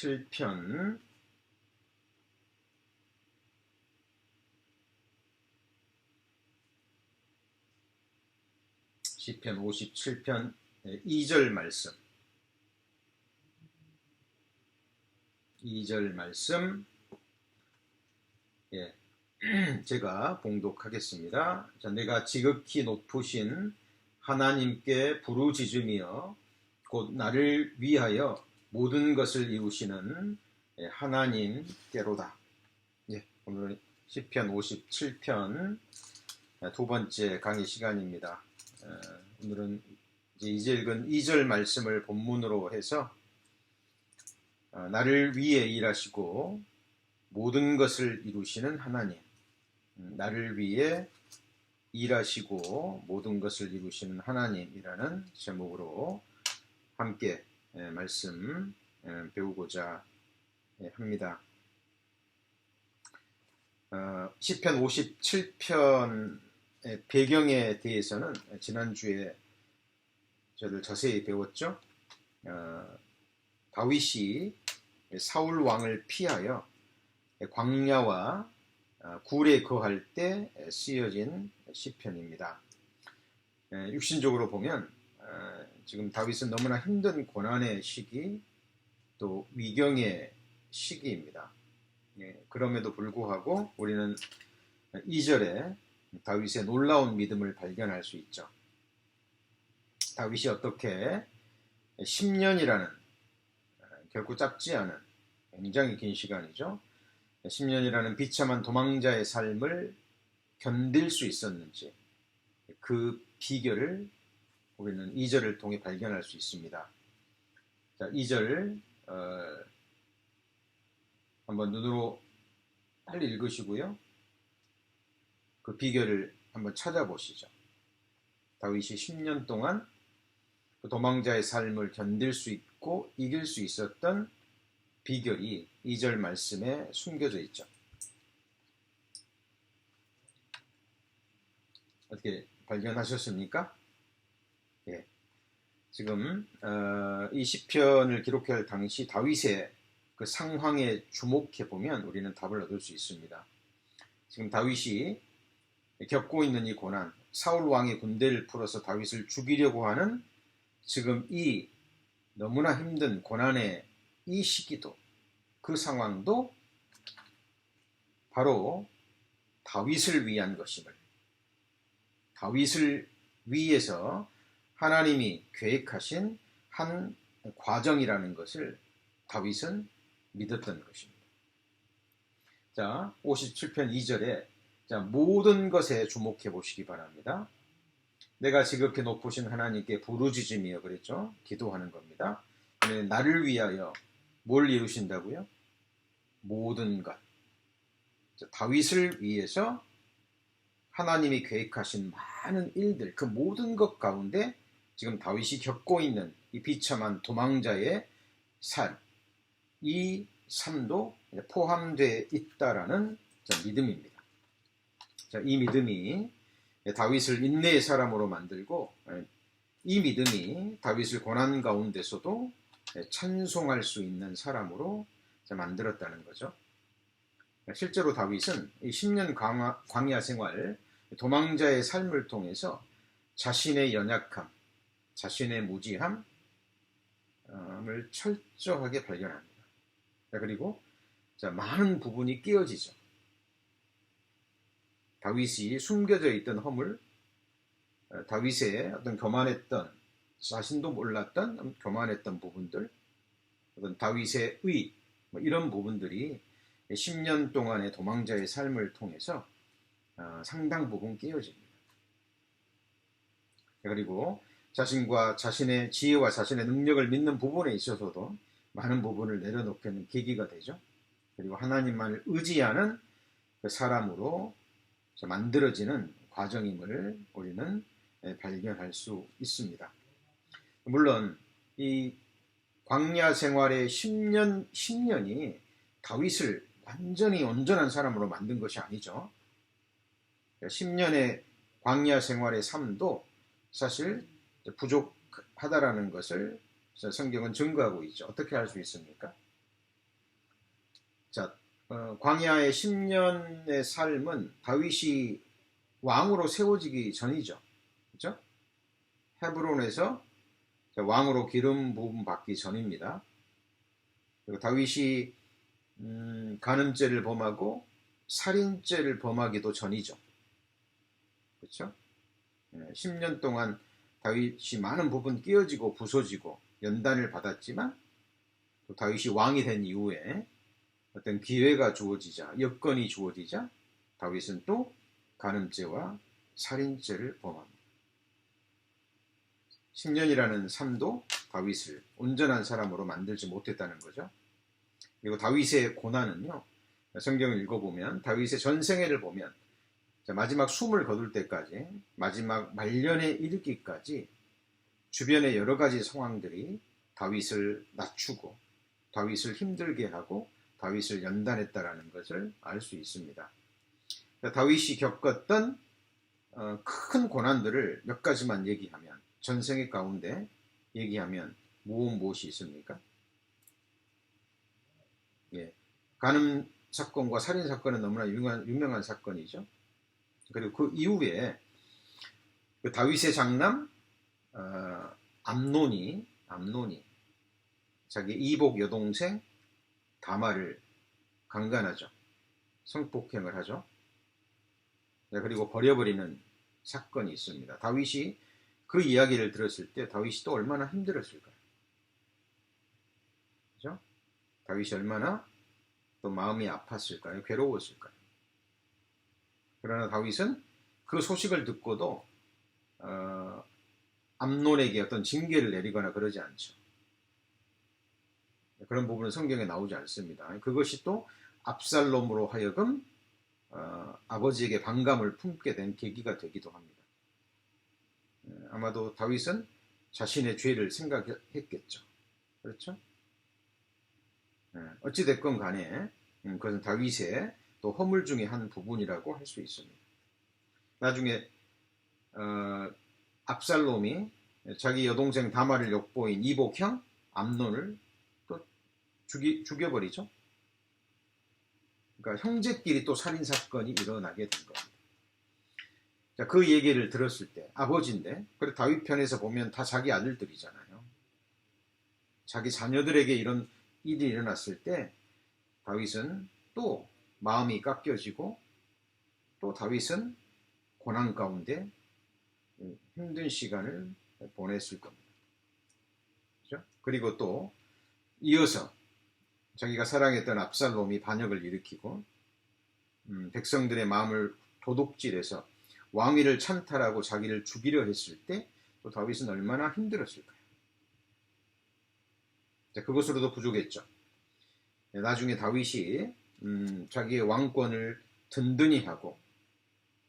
57편 시편 57편 2절 말씀 2절 말씀 제가 봉독하겠습니다. 자, 내가 지극히 높으신 하나님께 부르짖으며 곧 나를 위하여 모든 것을 이루시는 하나님께로다. 오늘 시편 57편 두 번째 강의 시간입니다. 오늘은 이제 읽은 2절 말씀을 본문으로 해서 나를 위해 일하시고 모든 것을 이루시는 하나님, 나를 위해 일하시고 모든 것을 이루시는 하나님이라는 제목으로 함께 말씀 배우고자 합니다. 시편 57편의 배경에 대해서는 지난주에 저를 자세히 배웠죠. 다윗이 사울 왕을 피하여 광야와 굴에 거할 때 쓰여진 시편입니다. 육신적으로 보면 지금 다윗은 너무나 힘든 고난의 시기 또 위경의 시기입니다. 그럼에도 불구하고 우리는 2절에 다윗의 놀라운 믿음을 발견할 수 있죠. 다윗이 어떻게 10년이라는 결코 짧지 않은 굉장히 긴 시간이죠. 10년이라는 비참한 도망자의 삶을 견딜 수 있었는지 그 비결을 우리는 2절을 통해 발견할 수 있습니다. 자, 2절 한번 눈으로 빨리 읽으시고요. 그 비결을 한번 찾아보시죠. 다윗이 10년 동안 그 도망자의 삶을 견딜 수 있고 이길 수 있었던 비결이 2절 말씀에 숨겨져 있죠. 어떻게 발견하셨습니까? 지금 이 시편을 기록할 당시 다윗의 그 상황에 주목해 보면 우리는 답을 얻을 수 있습니다. 지금 다윗이 겪고 있는 이 고난, 사울 왕의 군대를 풀어서 다윗을 죽이려고 하는 지금 이 너무나 힘든 고난의 이 시기도, 그 상황도 바로 다윗을 위한 것임을, 다윗을 위해서 하나님이 계획하신 한 과정이라는 것을 다윗은 믿었던 것입니다. 자, 57편 2절에 모든 것에 주목해 보시기 바랍니다. 내가 지극히 높으신 하나님께 부르짖으며 그랬죠. 기도하는 겁니다. 나를 위하여 뭘 이루신다고요? 모든 것. 다윗을 위해서 하나님이 계획하신 많은 일들, 그 모든 것 가운데 지금 다윗이 겪고 있는 이 비참한 도망자의 삶, 이 삶도 포함되어 있다라는 믿음입니다. 이 믿음이 다윗을 인내의 사람으로 만들고 이 믿음이 다윗을 고난 가운데서도 찬송할 수 있는 사람으로 만들었다는 거죠. 실제로 다윗은 10년 광야 생활, 도망자의 삶을 통해서 자신의 연약함, 자신의 무지함을 철저하게 발견합니다. 그리고 많은 부분이 깨어지죠. 다윗이 숨겨져 있던 허물, 다윗의 어떤 교만했던, 자신도 몰랐던 교만했던 부분들, 어떤 다윗의 의, 이런 부분들이 10년 동안의 도망자의 삶을 통해서 상당 부분 깨어집니다. 그리고 자신과 자신의 지혜와 자신의 능력을 믿는 부분에 있어서도 많은 부분을 내려놓게 계기가 되죠. 그리고 하나님만을 의지하는 그 사람으로 만들어지는 과정임을 우리는 발견할 수 있습니다. 물론 이 광야 생활의 10년이 다윗을 완전히 온전한 사람으로 만든 것이 아니죠. 10년의 광야 생활의 삶도 사실 부족하다라는 것을 성경은 증거하고 있죠. 어떻게 할 수 있습니까? 자, 광야의 10년의 삶은 다윗이 왕으로 세워지기 전이죠. 그렇죠? 헤브론에서 왕으로 기름 부음 받기 전입니다. 그리고 다윗이 간음죄를 범하고 살인죄를 범하기도 전이죠. 그렇죠? 10년 동안 다윗이 많은 부분 끼어지고 부서지고 연단을 받았지만 또 다윗이 왕이 된 이후에 어떤 기회가 주어지자, 여건이 주어지자 다윗은 또 간음죄와 살인죄를 범합니다. 10년이라는 삶도 다윗을 온전한 사람으로 만들지 못했다는 거죠. 그리고 다윗의 고난은요, 성경을 읽어보면 다윗의 전생애를 보면 마지막 숨을 거둘 때까지, 마지막 말년에 이르기까지 주변의 여러 가지 상황들이 다윗을 낮추고 다윗을 힘들게 하고 다윗을 연단했다라는 것을 알 수 있습니다. 다윗이 겪었던 큰 고난들을 몇 가지만 얘기하면, 전생애 가운데 얘기하면 무엇이 있습니까? 예, 간음 사건과 살인 사건은 너무나 유명한 사건이죠. 그리고 그 이후에 그 다윗의 장남 암논이 자기 이복 여동생 다말을 강간하죠. 성폭행을 하죠. 그리고 버려버리는 사건이 있습니다. 다윗이 그 이야기를 들었을 때 다윗이 또 얼마나 힘들었을까요? 그죠? 다윗이 얼마나 또 마음이 아팠을까요? 괴로웠을까요? 그러나 다윗은 그 소식을 듣고도 암논에게 어떤 징계를 내리거나 그러지 않죠. 그런 부분은 성경에 나오지 않습니다. 그것이 또 압살롬으로 하여금 아버지에게 반감을 품게 된 계기가 되기도 합니다. 아마도 다윗은 자신의 죄를 생각했겠죠. 그렇죠? 어찌됐건 간에 그것은 다윗의 또 허물 중에 한 부분이라고 할 수 있습니다. 나중에 압살롬이 자기 여동생 다말을 욕보인 이복형 암논을 또 죽여버리죠. 그러니까 형제끼리 또 살인사건이 일어나게 된 겁니다. 자, 그 얘기를 들었을 때 아버지인데, 그리고 다윗 편에서 보면 다 자기 아들들이잖아요. 자기 자녀들에게 이런 일이 일어났을 때 다윗은 또 마음이 깎여지고 또 다윗은 고난 가운데 힘든 시간을 보냈을 겁니다. 그렇죠? 그리고 또 이어서 자기가 사랑했던 압살롬이 반역을 일으키고 백성들의 마음을 도둑질해서 왕위를 찬탈하고 자기를 죽이려 했을 때 또 다윗은 얼마나 힘들었을까요? 자, 그것으로도 부족했죠. 나중에 다윗이 자기의 왕권을 든든히 하고,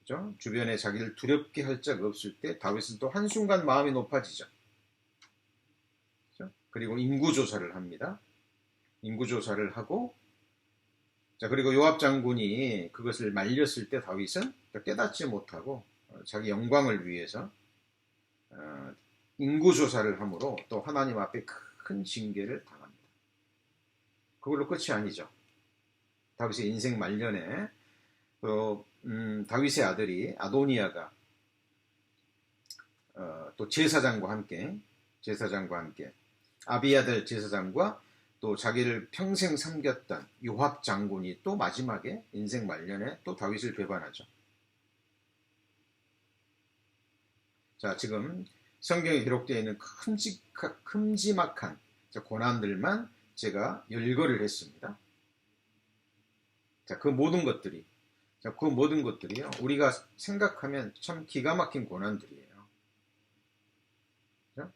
그죠? 주변에 자기를 두렵게 할 자가 없을 때 다윗은 또 한순간 마음이 높아지죠. 그죠? 그리고 인구조사를 합니다. 인구조사를 하고, 자, 그리고 요압 장군이 그것을 말렸을 때 다윗은 깨닫지 못하고 자기 영광을 위해서 인구조사를 함으로 또 하나님 앞에 큰 징계를 당합니다. 그걸로 끝이 아니죠. 다윗의 인생 말년에 또 다윗의 아들이 아도니아가 또 제사장과 함께 아비아들 제사장과 또 자기를 평생 섬겼던 요압 장군이 또 마지막에 인생 말년에 또 다윗을 배반하죠. 자, 지금 성경에 기록되어 있는 큼지막한 고난들만 제가 열거를 했습니다. 자, 그 모든 것들이요, 우리가 생각하면 참 기가 막힌 고난들이에요. 그렇죠?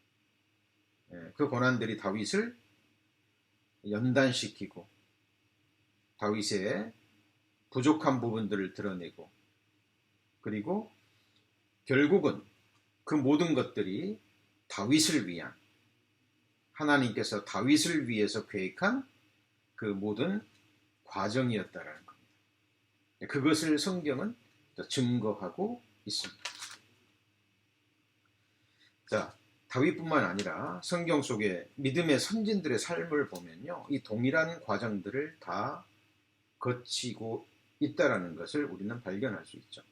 그 고난들이 다윗을 연단시키고 다윗의 부족한 부분들을 드러내고, 그리고 결국은 그 모든 것들이 다윗을 위한, 하나님께서 다윗을 위해서 계획한 그 모든 과정이었다라는 겁니다. 그것을 성경은 증거하고 있습니다. 자, 다윗뿐만 아니라 성경 속에 믿음의 선진들의 삶을 보면요, 이 동일한 과정들을 다 거치고 있다라는 것을 우리는 발견할 수 있죠.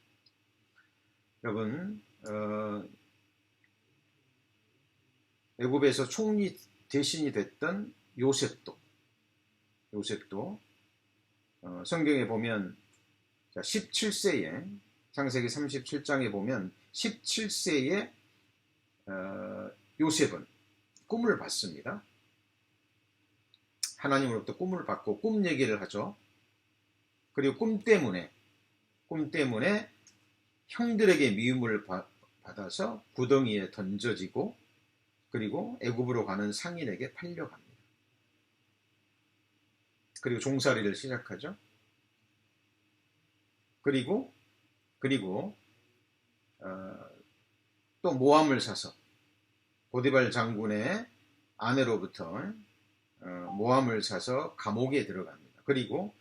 여러분, 애굽에서 총리 대신이 됐던 요셉도 성경에 보면 17세에 창세기 37장에 보면 17세에 요셉은 꿈을 봤습니다. 하나님으로부터 꿈을 받고 꿈 얘기를 하죠. 그리고 꿈 때문에 형들에게 미움을 받아서 구덩이에 던져지고 그리고 애굽으로 가는 상인에게 팔려갑니다. 그리고 종살이를 시작하죠. 그리고 또 모함을 사서 보디발 장군의 아내로부터 모함을 사서 감옥에 들어갑니다. 그리고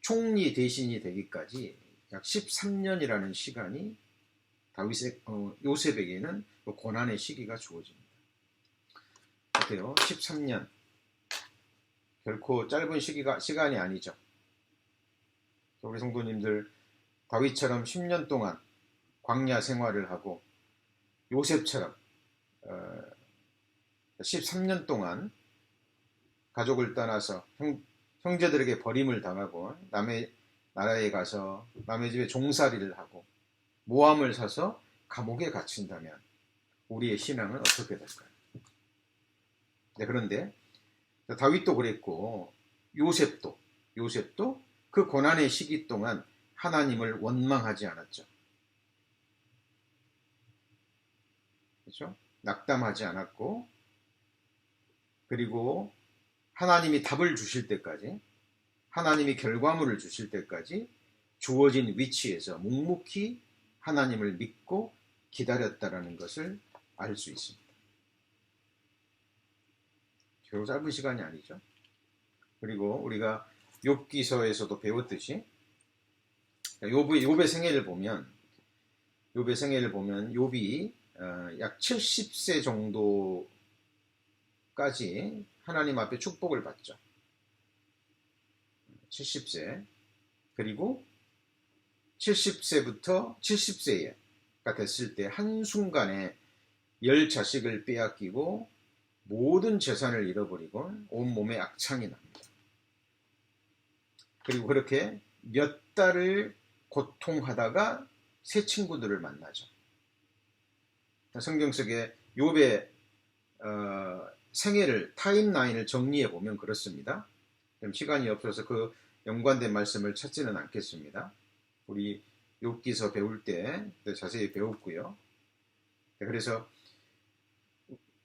총리 대신이 되기까지 약 13년이라는 시간이 요셉에게는 고난의 시기가 주어집니다. 어때요? 13년. 결코 짧은 시간이 아니죠. 우리 성도님들 다윗처럼 10년 동안 광야 생활을 하고 요셉처럼 13년 동안 가족을 떠나서 형제들에게 버림을 당하고 남의 나라에 가서 남의 집에 종살이를 하고 모함을 사서 감옥에 갇힌다면 우리의 신앙은 어떻게 될까요? 네, 그런데 다윗도 그랬고 요셉도 그 고난의 시기 동안 하나님을 원망하지 않았죠. 그렇죠? 낙담하지 않았고 그리고 하나님이 답을 주실 때까지 하나님이 결과물을 주실 때까지 주어진 위치에서 묵묵히 하나님을 믿고 기다렸다라는 것을 알 수 있습니다. 결국 짧은 시간이 아니죠. 그리고 우리가 욥기서에서도 배웠듯이 욥의 생애를 보면 욥이 약 70세 정도까지 하나님 앞에 축복을 받죠. 70세. 그리고 70세부터 70세가 됐을 때 한순간에 10자식을 빼앗기고 모든 재산을 잃어버리고 온몸에 악창이 납니다. 그리고 그렇게 몇 달을 고통하다가 새 친구들을 만나죠. 성경 속에 욥의 생애를 타임라인을 정리해 보면 그렇습니다. 시간이 없어서 그 연관된 말씀을 찾지는 않겠습니다. 우리 욥기서 배울 때 자세히 배웠고요. 그래서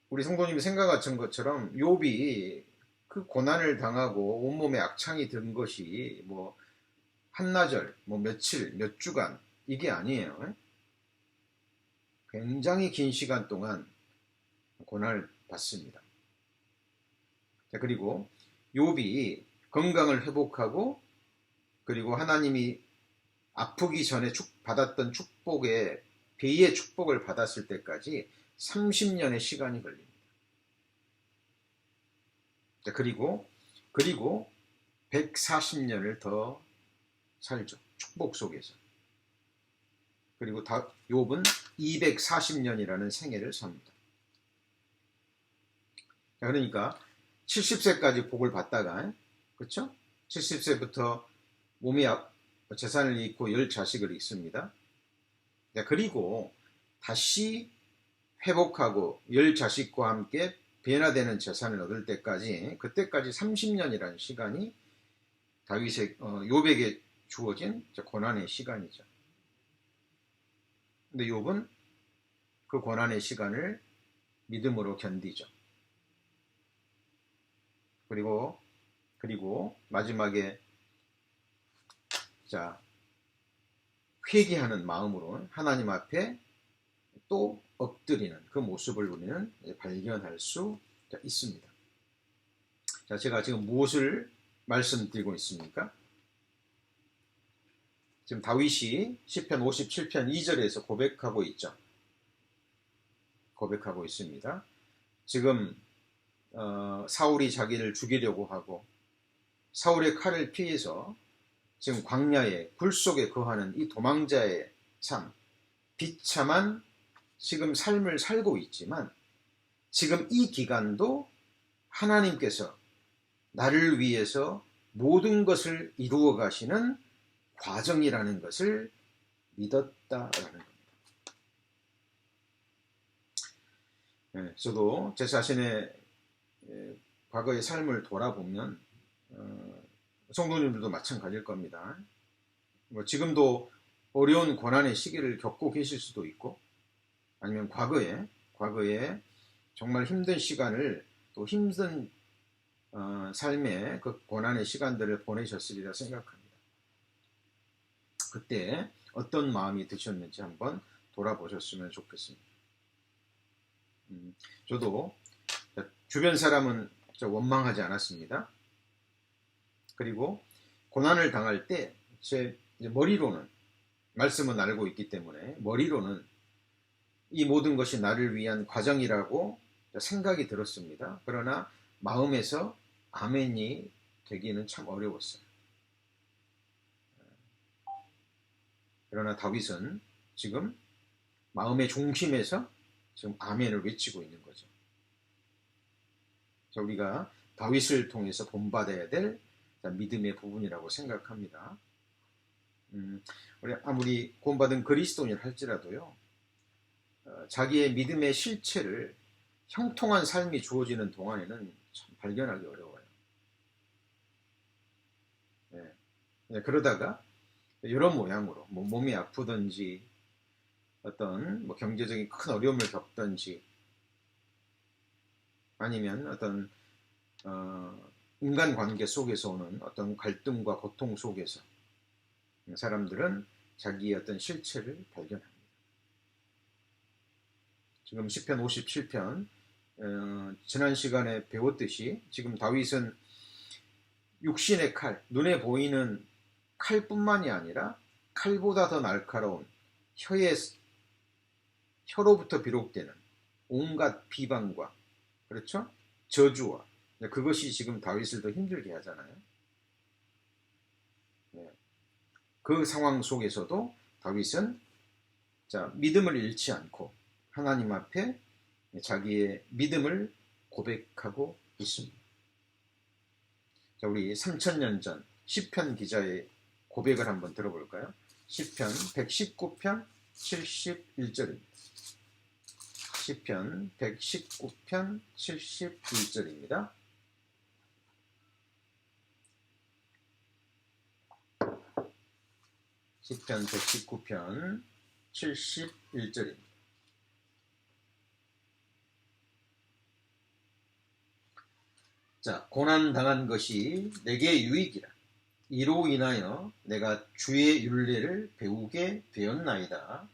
우리 성도님이 생각하신 것처럼 욥이 그 고난을 당하고 온몸에 악창이 든 것이 뭐 한나절, 뭐 며칠, 몇 주간 이게 아니에요. 굉장히 긴 시간 동안 고난을 받습니다. 그리고 욥이 건강을 회복하고 그리고 하나님이 아프기 전에 받았던 축복에 배의 축복을 받았을 때까지 30년의 시간이 걸립니다. 그리고 140년을 더 살죠. 축복 속에서. 그리고 욥은 240년이라는 생애를 삽니다. 그러니까 70세까지 복을 받다가, 그렇죠? 70세부터 몸이 재산을 잃고 10자식을 잃습니다. 그리고 다시 회복하고 10자식과 함께 변화되는 재산을 얻을 때까지, 그때까지 30년이라는 시간이 욥에게 주어진 고난의 시간이죠. 근데 욥은 그 고난의 시간을 믿음으로 견디죠. 그리고 마지막에 회개하는 마음으로 하나님 앞에 또 엎드리는 그 모습을 우리는 발견할 수 있습니다. 자, 제가 지금 무엇을 말씀드리고 있습니까? 지금 다윗이 시편 57편 2절에서 고백하고 있죠. 고백하고 있습니다. 지금 사울이 자기를 죽이려고 하고 사울의 칼을 피해서 지금 광야에 굴 속에 거하는 이 도망자의 삶, 비참한 지금 삶을 살고 있지만 지금 이 기간도 하나님께서 나를 위해서 모든 것을 이루어 가시는 과정이라는 것을 믿었다라는 겁니다. 저도 제 자신의 과거의 삶을 돌아보면 성도님들도 마찬가지일 겁니다. 지금도 어려운 고난의 시기를 겪고 계실 수도 있고 아니면 과거에 정말 힘든 시간을 또 힘든 삶의 그 고난의 시간들을 보내셨으리라 생각합니다. 그때 어떤 마음이 드셨는지 한번 돌아보셨으면 좋겠습니다. 저도 주변 사람은 원망하지 않았습니다. 그리고 고난을 당할 때 제 머리로는 말씀은 알고 있기 때문에 머리로는 이 모든 것이 나를 위한 과정이라고 생각이 들었습니다. 그러나 마음에서 아멘이 되기는 참 어려웠어요. 그러나 다윗은 지금 마음의 중심에서 지금 아멘을 외치고 있는 거죠. 우리가 다윗을 통해서 본받아야 될 믿음의 부분이라고 생각합니다. 우리 아무리 구원받은 그리스도인을 할지라도요, 자기의 믿음의 실체를 형통한 삶이 주어지는 동안에는 참 발견하기 어려워요. 그러다가 여러 모양으로 몸이 아프든지 어떤 경제적인 큰 어려움을 겪든지 아니면 어떤 인간관계 속에서 오는 어떤 갈등과 고통 속에서 사람들은 자기의 어떤 실체를 발견합니다. 지금 시편 57편 지난 시간에 배웠듯이 지금 다윗은 육신의 칼, 눈에 보이는 칼뿐만이 아니라 칼보다 더 날카로운 혀로부터 비롯되는 온갖 비방과 그렇죠? 저주와 그것이 지금 다윗을 더 힘들게 하잖아요. 그 상황 속에서도 다윗은 믿음을 잃지 않고 하나님 앞에 자기의 믿음을 고백하고 있습니다. 우리 3000년 전 시편 기자의 고백을 한번 들어볼까요? 시편 119편 71절입니다. 시편 119편 71절입니다. 시편 119편 71절입니다. 고난 당한 것이 내게 유익이라. 이로 인하여 내가 주의 율례를 배우게 되었나이다.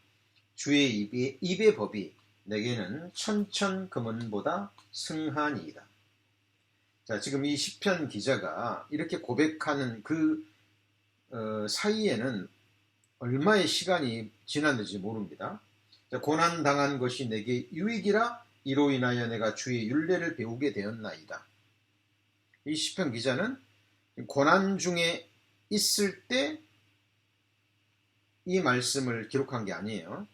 주의 입의 법이 내게는 천천금은보다 승하니이다. 지금 이 시편 기자가 이렇게 고백하는 그 사이에는 얼마의 시간이 지났는지 모릅니다. 고난 당한 것이 내게 유익이라. 이로 인하여 내가 주의 율례를 배우게 되었나이다. 이 시편 기자는 고난 중에 있을 때 이 말씀을 기록한 게 아니에요.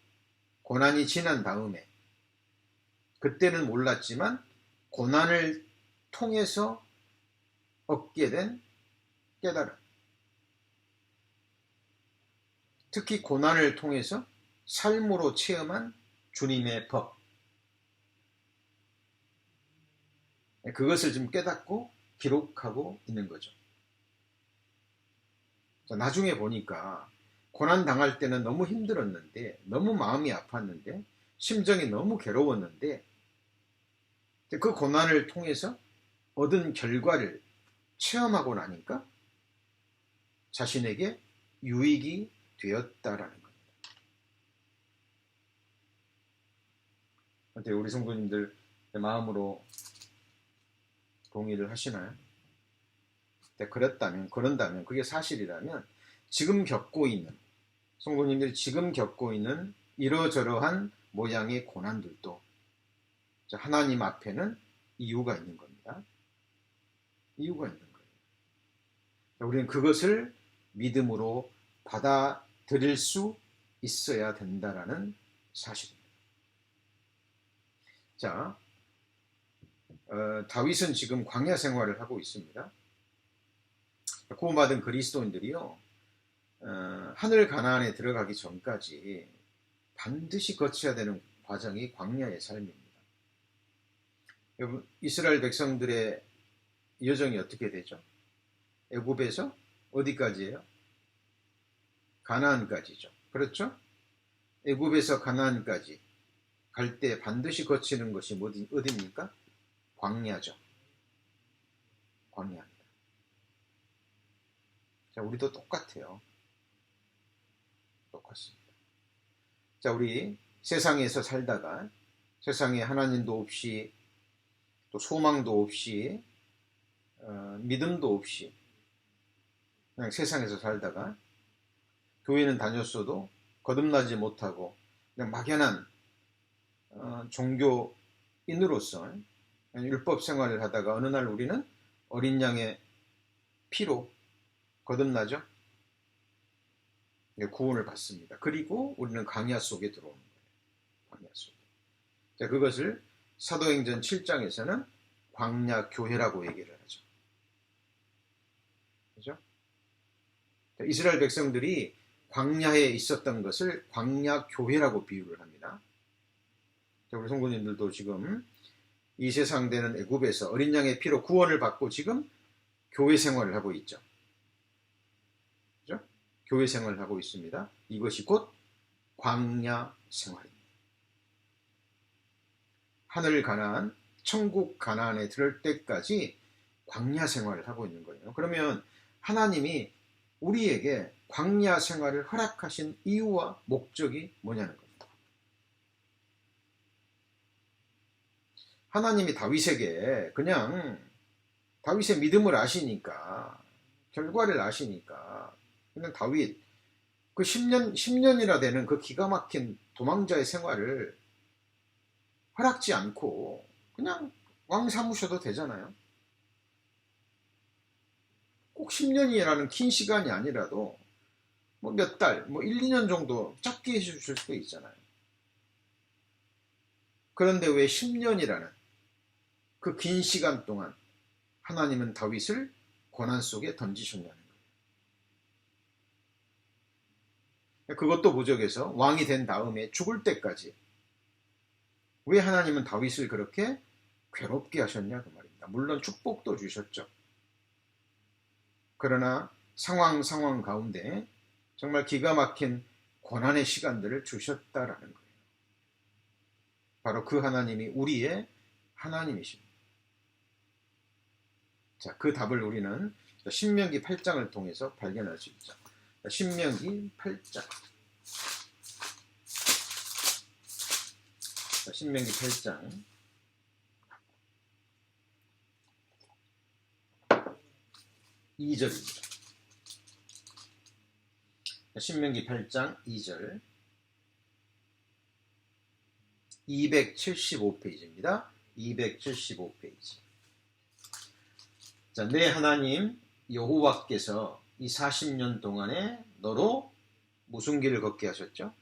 고난이 지난 다음에, 그때는 몰랐지만 고난을 통해서 얻게 된 깨달음, 특히 고난을 통해서 삶으로 체험한 주님의 법, 그것을 좀 깨닫고 기록하고 있는 거죠. 나중에 보니까 고난 당할 때는 너무 힘들었는데, 너무 마음이 아팠는데, 심정이 너무 괴로웠는데, 그 고난을 통해서 얻은 결과를 체험하고 나니까 자신에게 유익이 되었다라는 겁니다. 어때요? 우리 성도님들 마음으로 동의를 하시나요? 그런다면 그게 사실이라면 지금 겪고 있는 성도님들이 지금 겪고 있는 이러저러한 모양의 고난들도 하나님 앞에는 이유가 있는 겁니다. 이유가 있는 거예요. 우리는 그것을 믿음으로 받아들일 수 있어야 된다라는 사실입니다. 자, 다윗은 지금 광야 생활을 하고 있습니다. 구원받은 그리스도인들이요, 하늘 가나안에 들어가기 전까지 반드시 거쳐야 되는 과정이 광야의 삶입니다. 여러분, 이스라엘 백성들의 여정이 어떻게 되죠? 애굽에서 어디까지예요? 가나안까지죠. 그렇죠? 애굽에서 가나안까지 갈 때 반드시 거치는 것이 어디입니까? 광야죠. 광야입니다. 자, 우리도 똑같아요. 똑같습니다. 자, 우리 세상에서 살다가 세상에 하나님도 없이 또 소망도 없이 믿음도 없이 그냥 세상에서 살다가 교회는 다녔어도 거듭나지 못하고 그냥 막연한 종교인으로서 율법 생활을 하다가 어느 날 우리는 어린 양의 피로 거듭나죠. 구원을 받습니다. 그리고 우리는 광야 속에 들어오는 거예요. 광야 속에. 자, 그것을 사도행전 7장에서는 광야 교회라고 얘기를 하죠. 그죠? 이스라엘 백성들이 광야에 있었던 것을 광야 교회라고 비유를 합니다. 자, 우리 성도님들도 지금 이 세상 되는 애굽에서 어린 양의 피로 구원을 받고 지금 교회 생활을 하고 있죠. 그죠? 교회 생활을 하고 있습니다. 이것이 곧 광야 생활입니다. 하늘 가나안, 천국 가나안에 들을 때까지 광야 생활을 하고 있는 거예요. 그러면 하나님이 우리에게 광야 생활을 허락하신 이유와 목적이 뭐냐는 겁니다. 하나님이 다윗에게 그냥 다윗의 믿음을 아시니까 결과를 아시니까 그냥 다윗 그 10년이나 되는 그 기가 막힌 도망자의 생활을 허락지 않고 그냥 왕 삼으셔도 되잖아요. 꼭 10년이라는 긴 시간이 아니라도 뭐 몇 달, 뭐 1, 2년 정도 짧게 해주실 수도 있잖아요. 그런데 왜 10년이라는 그 긴 시간 동안 하나님은 다윗을 고난 속에 던지셨냐는 거예요. 그것도 부족해서 왕이 된 다음에 죽을 때까지 왜 하나님은 다윗을 그렇게 괴롭게 하셨냐 그 말입니다. 물론 축복도 주셨죠. 그러나 상황 가운데 정말 기가 막힌 고난의 시간들을 주셨다라는 거예요. 바로 그 하나님이 우리의 하나님이십니다. 자, 그 답을 우리는 신명기 8장을 통해서 발견할 수 있죠. 신명기 8장. 신명기 8장. 2절입니다. 신명기 8장 2절 275페이지입니다. 275페이지. 자, 내 하나님 여호와께서 이 40년 동안에 너로 무슨 길을 걷게 하셨죠?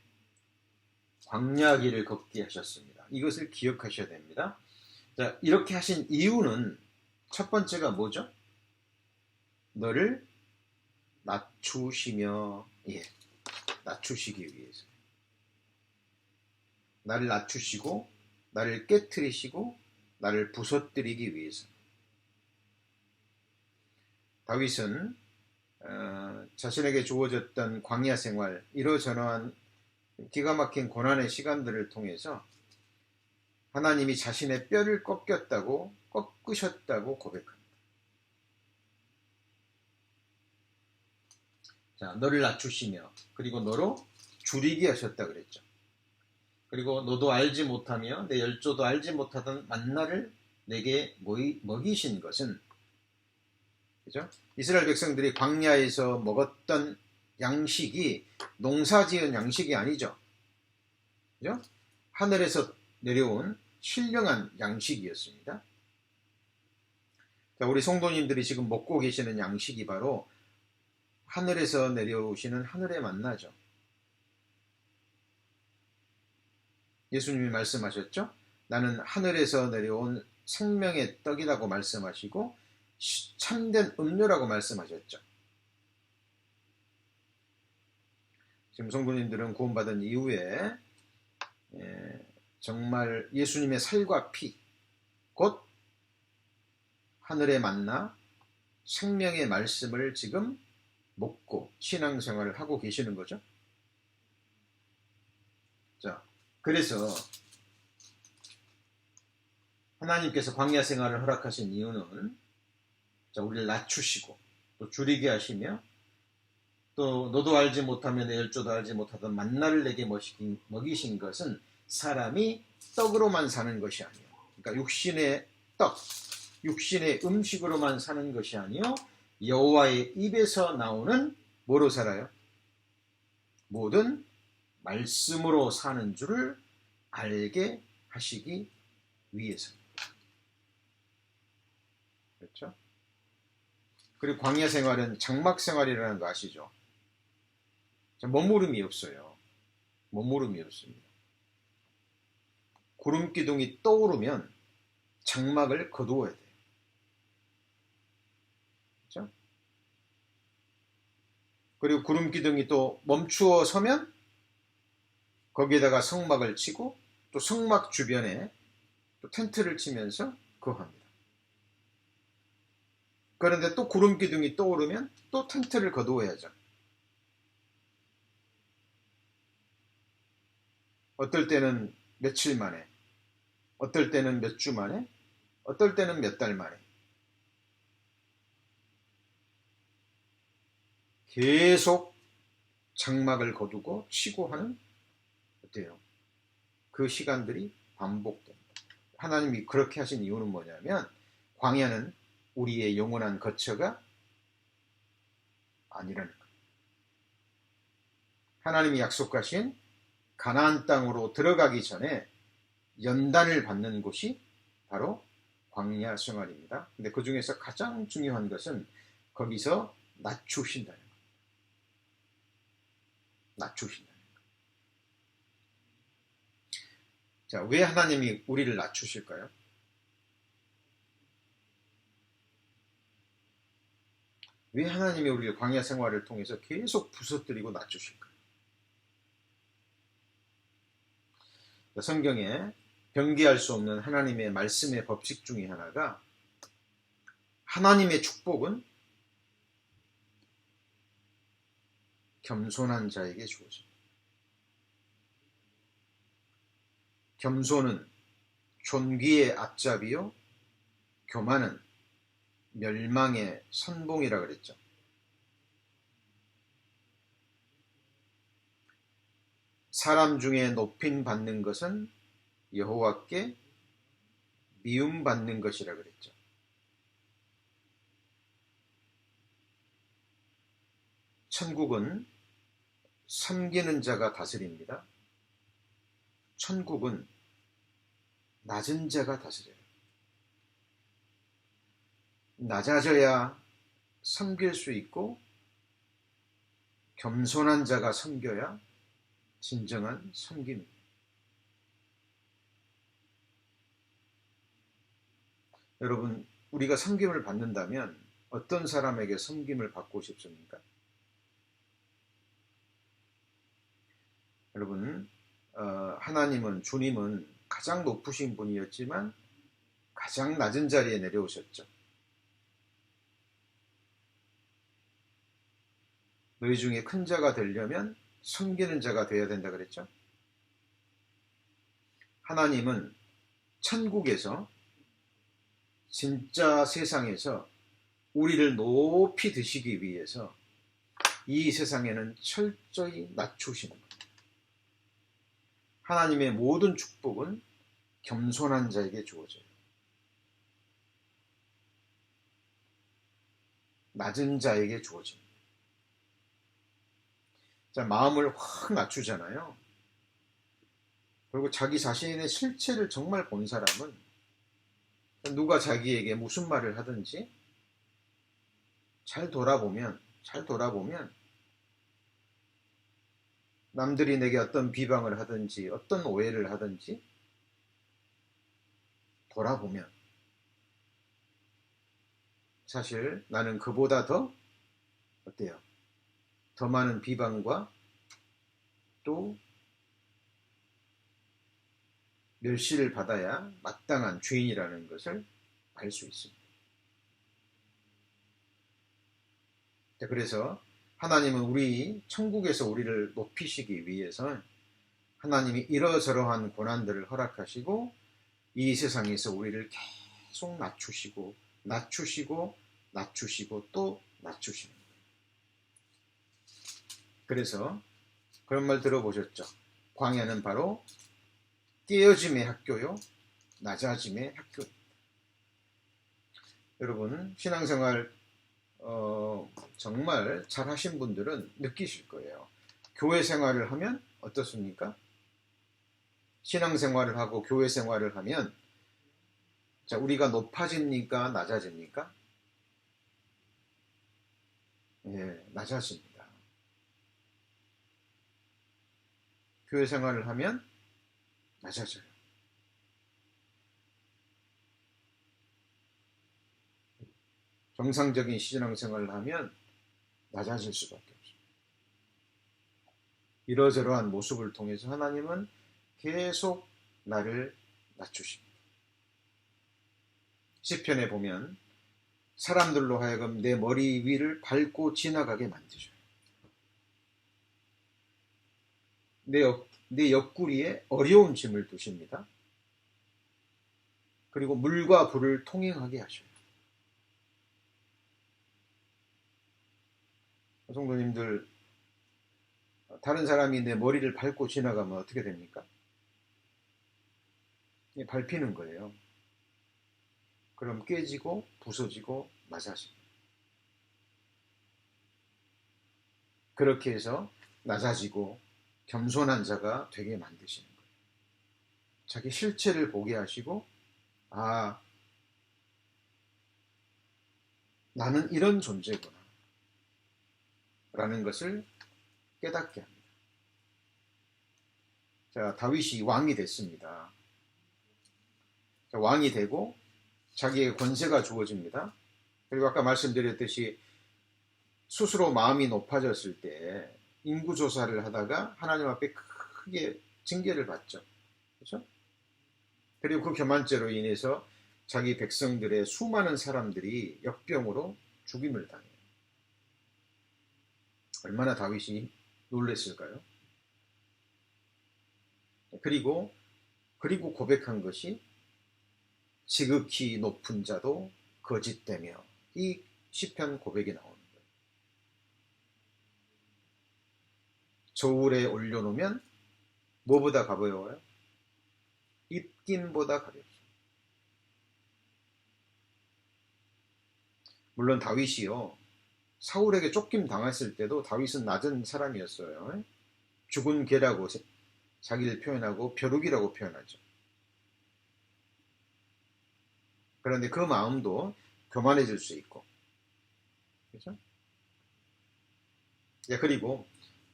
광야 길을 걷게 하셨습니다. 이것을 기억하셔야 됩니다. 자, 이렇게 하신 이유는 첫 번째가 뭐죠? 너를 낮추시며, 낮추시기 위해서. 나를 낮추시고, 나를 깨트리시고, 나를 부서뜨리기 위해서. 다윗은 자신에게 주어졌던 광야 생활, 이러저러한 기가 막힌 고난의 시간들을 통해서 하나님이 자신의 뼈를 꺾으셨다고 고백합니다. 자, 너를 낮추시며 그리고 너로 줄이게 하셨다 그랬죠. 그리고 너도 알지 못하며 내 열조도 알지 못하던 만나를 내게 먹이신 것은, 그죠? 이스라엘 백성들이 광야에서 먹었던 양식이 농사지은 양식이 아니죠. 그죠? 하늘에서 내려온 신령한 양식이었습니다. 자, 우리 성도님들이 지금 먹고 계시는 양식이 바로 하늘에서 내려오시는 하늘의 만나죠. 예수님이 말씀하셨죠. 나는 하늘에서 내려온 생명의 떡이라고 말씀하시고 참된 음료라고 말씀하셨죠. 지금 성도님들은 구원받은 이후에 정말 예수님의 살과 피, 곧 하늘의 만나, 생명의 말씀을 지금 먹고 신앙생활을 하고 계시는 거죠. 자, 그래서 하나님께서 광야 생활을 허락하신 이유는 우리를 낮추시고 또 줄이게 하시며 또 너도 알지 못하며 내 열조도 알지 못하던 만나를 내게 먹이신 것은 사람이 떡으로만 사는 것이 아니요. 그러니까 육신의 떡, 육신의 음식으로만 사는 것이 아니요. 여호와의 입에서 나오는 뭐로 살아요? 모든 말씀으로 사는 줄을 알게 하시기 위해서입니다. 그렇죠? 그리고 광야 생활은 장막 생활이라는 거 아시죠? 머무름이 없어요. 머무름이 없습니다. 구름 기둥이 떠오르면 장막을 거두어야 돼요. 그렇죠? 그리고 구름 기둥이 또 멈추어 서면 거기에다가 성막을 치고 또 성막 주변에 또 텐트를 치면서 거합니다. 그런데 또 구름 기둥이 떠오르면 또 텐트를 거두어야죠. 어떨 때는 며칠 만에, 어떨 때는 몇 주 만에, 어떨 때는 몇 달 만에 계속 장막을 거두고 치고 하는 어때요? 그 시간들이 반복됩니다. 하나님이 그렇게 하신 이유는 뭐냐면 광야는 우리의 영원한 거처가 아니라는 거예요. 하나님이 약속하신 가나안 땅으로 들어가기 전에 연단을 받는 곳이 바로 광야 생활입니다. 근데 그 중에서 가장 중요한 것은 거기서 낮추신다는 거예요. 낮추신다는 거예요. 자, 왜 하나님이 우리를 낮추실까요? 왜 하나님이 우리를 광야 생활을 통해서 계속 부서뜨리고 낮추실까요? 성경에 변기할 수 없는 하나님의 말씀의 법칙 중에 하나가 하나님의 축복은 겸손한 자에게 주어집니다. 겸손은 존귀의 앞잡이요 교만은 멸망의 선봉이라 그랬죠. 사람 중에 높임 받는 것은 여호와께 미움 받는 것이라 그랬죠. 천국은 섬기는 자가 다스립니다. 천국은 낮은 자가 다스려요. 낮아져야 섬길 수 있고 겸손한 자가 섬겨야 진정한 섬김입니다. 여러분, 우리가 섬김을 받는다면 어떤 사람에게 섬김을 받고 싶습니까? 여러분, 하나님은, 주님은 가장 높으신 분이었지만 가장 낮은 자리에 내려오셨죠. 너희 중에 큰 자가 되려면 섬기는 자가 되어야 된다 그랬죠. 하나님은 천국에서 진짜 세상에서 우리를 높이 드시기 위해서 이 세상에는 철저히 낮추시는 겁니다. 하나님의 모든 축복은 겸손한 자에게 주어져요. 낮은 자에게 주어집니다. 자, 마음을 확 낮추잖아요. 그리고 자기 자신의 실체를 정말 본 사람은 누가 자기에게 무슨 말을 하든지 잘 돌아보면 잘 돌아보면 남들이 내게 어떤 비방을 하든지 어떤 오해를 하든지 돌아보면 사실 나는 그보다 더 어때요? 더 많은 비방과 또 멸시를 받아야 마땅한 주인이라는 것을 알 수 있습니다. 그래서 하나님은 우리 천국에서 우리를 높이시기 위해서 하나님이 이러저러한 고난들을 허락하시고 이 세상에서 우리를 계속 낮추시고 낮추시고 낮추시고 또 낮추시는 거예요. 그래서 그런 말 들어보셨죠? 광야는 바로 깨어짐의 학교요, 낮아짐의 학교입니다. 여러분 신앙생활 정말 잘 하신 분들은 느끼실 거예요. 교회 생활을 하면 어떻습니까? 신앙생활을 하고 교회 생활을 하면 자, 우리가 높아집니까? 낮아집니까? 예, 낮아집니다. 교회 생활을 하면 낮아져요. 정상적인 신앙생활을 하면 낮아질 수밖에 없습니다. 이러저러한 모습을 통해서 하나님은 계속 나를 낮추십니다. 시편에 보면 사람들로 하여금 내 머리 위를 밟고 지나가게 만드셔요. 내 옆구리에 어려운 짐을 두십니다. 그리고 물과 불을 통행하게 하셔요. 성도님들, 다른 사람이 내 머리를 밟고 지나가면 어떻게 됩니까? 밟히는 거예요. 그럼 깨지고 부서지고 낮아집니다. 그렇게 해서 낮아지고 겸손한 자가 되게 만드시는 거예요. 자기 실체를 보게 하시고 아, 나는 이런 존재구나 라는 것을 깨닫게 합니다. 자, 다윗이 왕이 됐습니다. 자, 왕이 되고 자기의 권세가 주어집니다. 그리고 아까 말씀드렸듯이 스스로 마음이 높아졌을 때 인구조사를 하다가 하나님 앞에 크게 징계를 받죠. 그렇죠? 그리고 그 교만죄로 인해서 자기 백성들의 수많은 사람들이 역병으로 죽임을 당해요. 얼마나 다윗이 놀랐을까요? 그리고 고백한 것이 지극히 높은 자도 거짓되며 이 시편 고백이 나오는 거예요. 저울에 올려놓으면 뭐보다 가벼워요? 입김보다 가볍습니다. 물론 다윗이요, 사울에게 쫓김 당했을 때도 다윗은 낮은 사람이었어요. 죽은 개라고 자기를 표현하고 벼룩이라고 표현하죠. 그런데 그 마음도 교만해질 수 있고, 그렇죠? 예, 그리고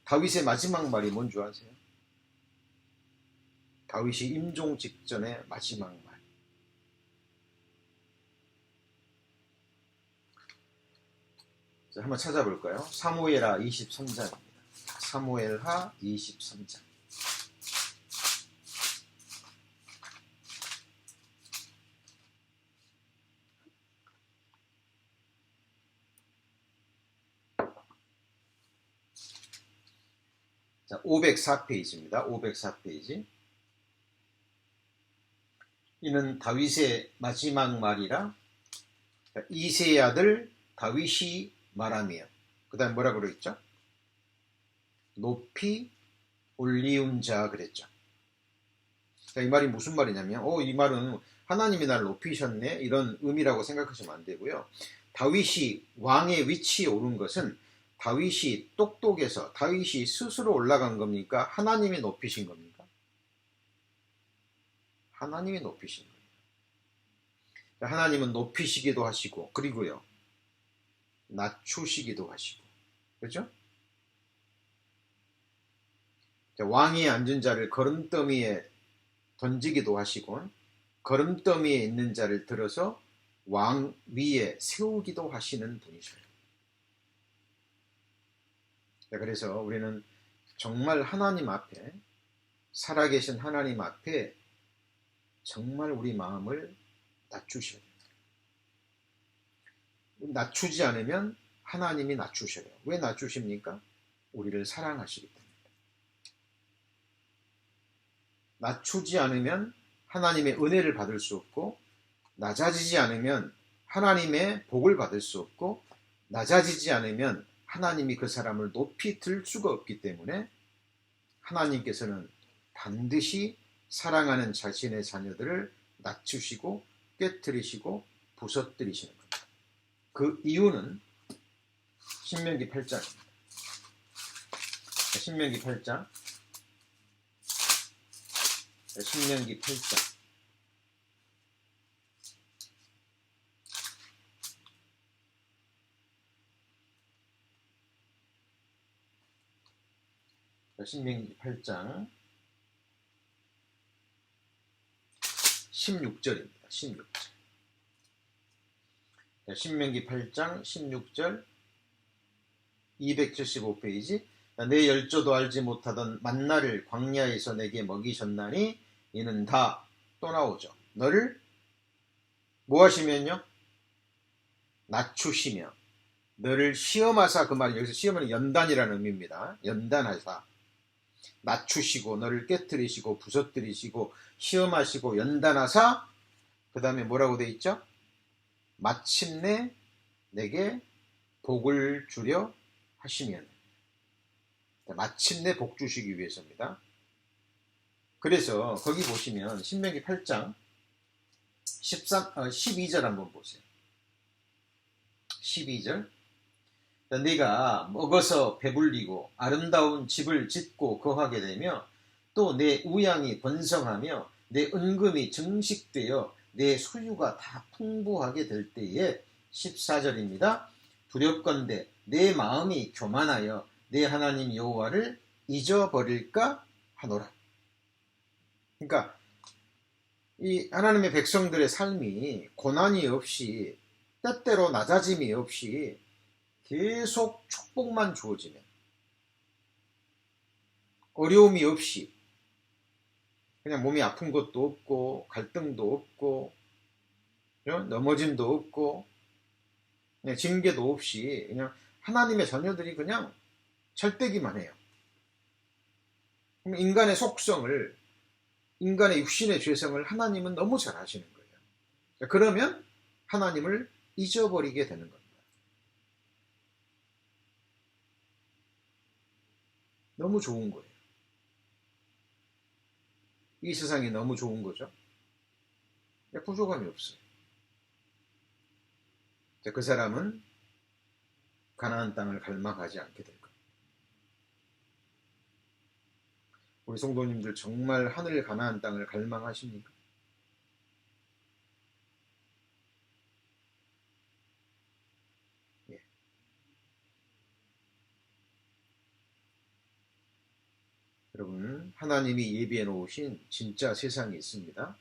다윗의 마지막 말이 뭔지 아세요? 다윗이 임종 직전의 마지막 말. 자, 한번 찾아볼까요? 사무엘하 23장입니다. 사무엘하 23장. 자, 504페이지입니다. 504페이지. 이는 다윗의 마지막 말이라 이새의 아들 다윗이 말하며 그 다음 뭐라 그랬죠? 높이 올리운 자 그랬죠. 자, 이 말이 무슨 말이냐면 이 말은 하나님이 나를 높이셨네 이런 의미라고 생각하시면 안 되고요. 다윗이 왕의 위치에 오른 것은 다윗이 똑똑해서 다윗이 스스로 올라간 겁니까? 하나님이 높이신 겁니까? 하나님이 높이신 거예요. 하나님은 높이시기도 하시고 그리고요 낮추시기도 하시고 그렇죠? 왕위에 앉은 자를 거름더미에 던지기도 하시고 거름더미에 있는 자를 들어서 왕 위에 세우기도 하시는 분이셔요. 그래서 우리는 정말 하나님 앞에, 살아계신 하나님 앞에 정말 우리 마음을 낮추셔야 돼요. 낮추지 않으면 하나님이 낮추셔요. 왜 낮추십니까? 우리를 사랑하시기 때문에. 낮추지 않으면 하나님의 은혜를 받을 수 없고, 낮아지지 않으면 하나님의 복을 받을 수 없고, 낮아지지 않으면 하나님이 그 사람을 높이 들 수가 없기 때문에 하나님께서는 반드시 사랑하는 자신의 자녀들을 낮추시고 깨트리시고 부서뜨리시는 겁니다. 그 이유는 신명기 8장입니다. 신명기 8장. 신명기 8장. 신명기 8장 16절입니다. 16절. 신명기 8장 16절 275페이지. 내 열조도 알지 못하던 만나를 광야에서 내게 먹이셨나니 이는 다 또 나오죠. 너를 뭐 하시면요? 낮추시며 너를 시험하사, 그 말이 여기서 시험은 연단이라는 의미입니다. 연단하사 낮추시고 너를 깨뜨리시고 부서뜨리시고 시험하시고 연단하사, 그 다음에 뭐라고 돼 있죠? 마침내 내게 복을 주려 하시면, 마침내 복 주시기 위해서입니다. 그래서 거기 보시면 신명기 8장 12절 한번 보세요. 12절. 네가 먹어서 배불리고 아름다운 집을 짓고 거하게 되며 또 내 우양이 번성하며 내 은금이 증식되어 내 소유가 다 풍부하게 될 때에 14절입니다. 두렵건대 내 마음이 교만하여 내 하나님 여호와를 잊어버릴까 하노라. 그러니까 이 하나님의 백성들의 삶이 고난이 없이, 때때로 낮아짐이 없이 계속 축복만 주어지면, 어려움이 없이, 그냥 몸이 아픈 것도 없고 갈등도 없고 넘어짐도 없고 그냥 징계도 없이 그냥 하나님의 자녀들이 그냥 잘되기만 해요. 인간의 속성을, 인간의 육신의 죄성을 하나님은 너무 잘 아시는 거예요. 그러면 하나님을 잊어버리게 되는 겁니다. 너무 좋은 거예요. 이 세상이 너무 좋은 거죠. 부족함이 없어요. 그 사람은 가나안 땅을 갈망하지 않게 될 겁니다. 우리 성도님들 정말 하늘 가나안 땅을 갈망하십니까? 예. 여러분, 하나님이 예비해 놓으신 진짜 세상이 있습니다.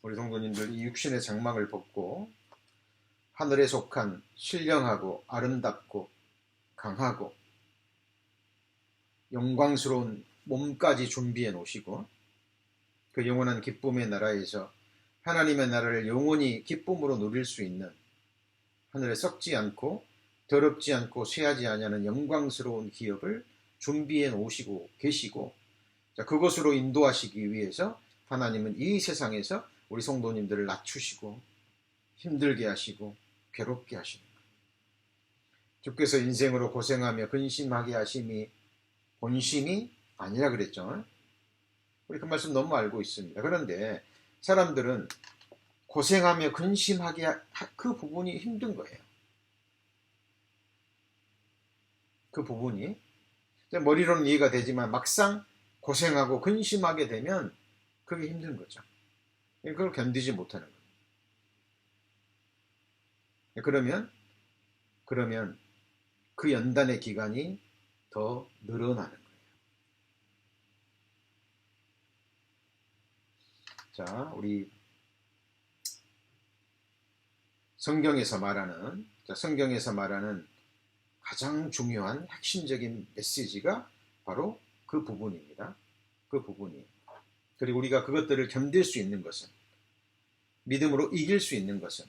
우리 성도님들 이 육신의 장막을 벗고 하늘에 속한 신령하고 아름답고 강하고 영광스러운 몸까지 준비해 놓으시고 그 영원한 기쁨의 나라에서 하나님의 나라를 영원히 기쁨으로 누릴 수 있는, 하늘에 썩지 않고 더럽지 않고 쇠하지 아니하는 영광스러운 기업을 준비해 놓으시고 계시고, 그것으로 인도하시기 위해서 하나님은 이 세상에서 우리 성도님들을 낮추시고 힘들게 하시고 괴롭게 하시는 거예요. 주께서 인생으로 고생하며 근심하게 하심이 본심이 아니라 그랬죠. 우리 그 말씀 너무 알고 있습니다. 그런데 사람들은 고생하며 근심하게 그 부분이 힘든 거예요. 그 부분이 머리로는 이해가 되지만 막상 고생하고 근심하게 되면 그게 힘든 거죠. 그걸 견디지 못하는 거예요. 그러면 그 연단의 기간이 더 늘어나는 거예요. 자, 우리 성경에서 말하는 가장 중요한 핵심적인 메시지가 바로 그 부분입니다. 그 부분이. 그리고 우리가 그것들을 견딜 수 있는 것은, 믿음으로 이길 수 있는 것은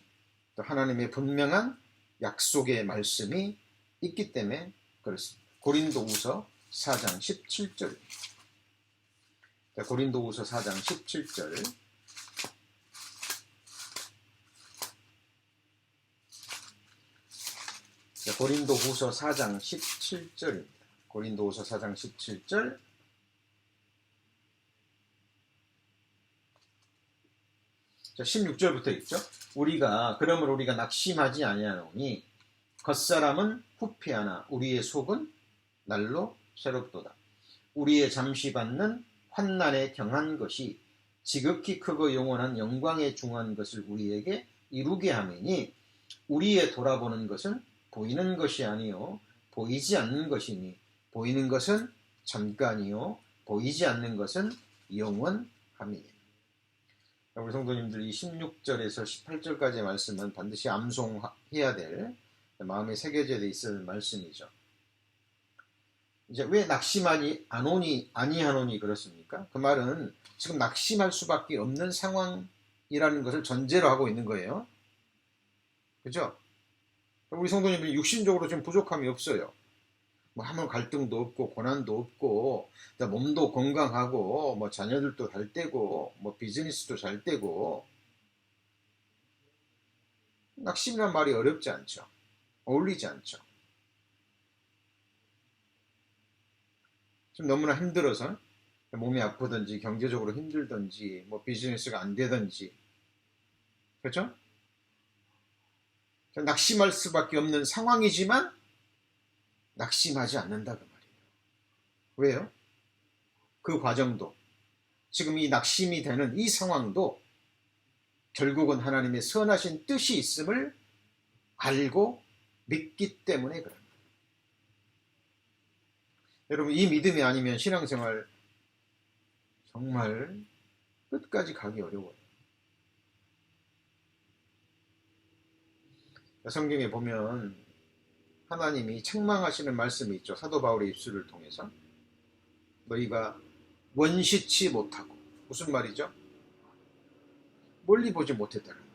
또 하나님의 분명한 약속의 말씀이 있기 때문에 그렇습니다. 고린도후서 4장 17절. 고린도후서 4장 17절. 고린도후서 4장 17절입니다. 고린도후서 4장 17절. 자, 16절부터 있죠. 그러므로 우리가 낙심하지 아니하노니 겉사람은 후패하나 우리의 속은 날로 새롭도다. 우리의 잠시 받는 환난에 경한 것이 지극히 크고 영원한 영광에 중한 것을 우리에게 이루게 하매니 우리의 돌아보는 것은 보이는 것이 아니요 보이지 않는 것이니 보이는 것은 잠깐이요 보이지 않는 것은 영원함이니. 우리 성도님들 이 16절에서 18절까지의 말씀은 반드시 암송해야 될, 마음에 새겨져 있을 말씀이죠. 이제 왜 낙심하니 아니하노니 그렇습니까? 그 말은 지금 낙심할 수밖에 없는 상황이라는 것을 전제로 하고 있는 거예요. 그죠? 우리 성도님들이 육신적으로 좀 부족함이 없어요. 뭐 아무 갈등도 없고 고난도 없고 몸도 건강하고 뭐 자녀들도 잘 되고 뭐 비즈니스도 잘 되고. 낙심이란 말이 어렵지 않죠. 어울리지 않죠. 좀 너무나 힘들어서 몸이 아프든지 경제적으로 힘들든지 뭐 비즈니스가 안 되든지, 그렇죠? 낙심할 수밖에 없는 상황이지만 낙심하지 않는다 그 말이에요. 왜요? 그 과정도, 지금 이 낙심이 되는 이 상황도 결국은 하나님의 선하신 뜻이 있음을 알고 믿기 때문에 그런 거예요. 여러분, 이 믿음이 아니면 신앙생활 정말 끝까지 가기 어려워요. 성경에 보면 하나님이 책망하시는 말씀이 있죠. 사도 바울의 입술을 통해서. 너희가 원시치 못하고. 무슨 말이죠? 멀리 보지 못했다는 거예요.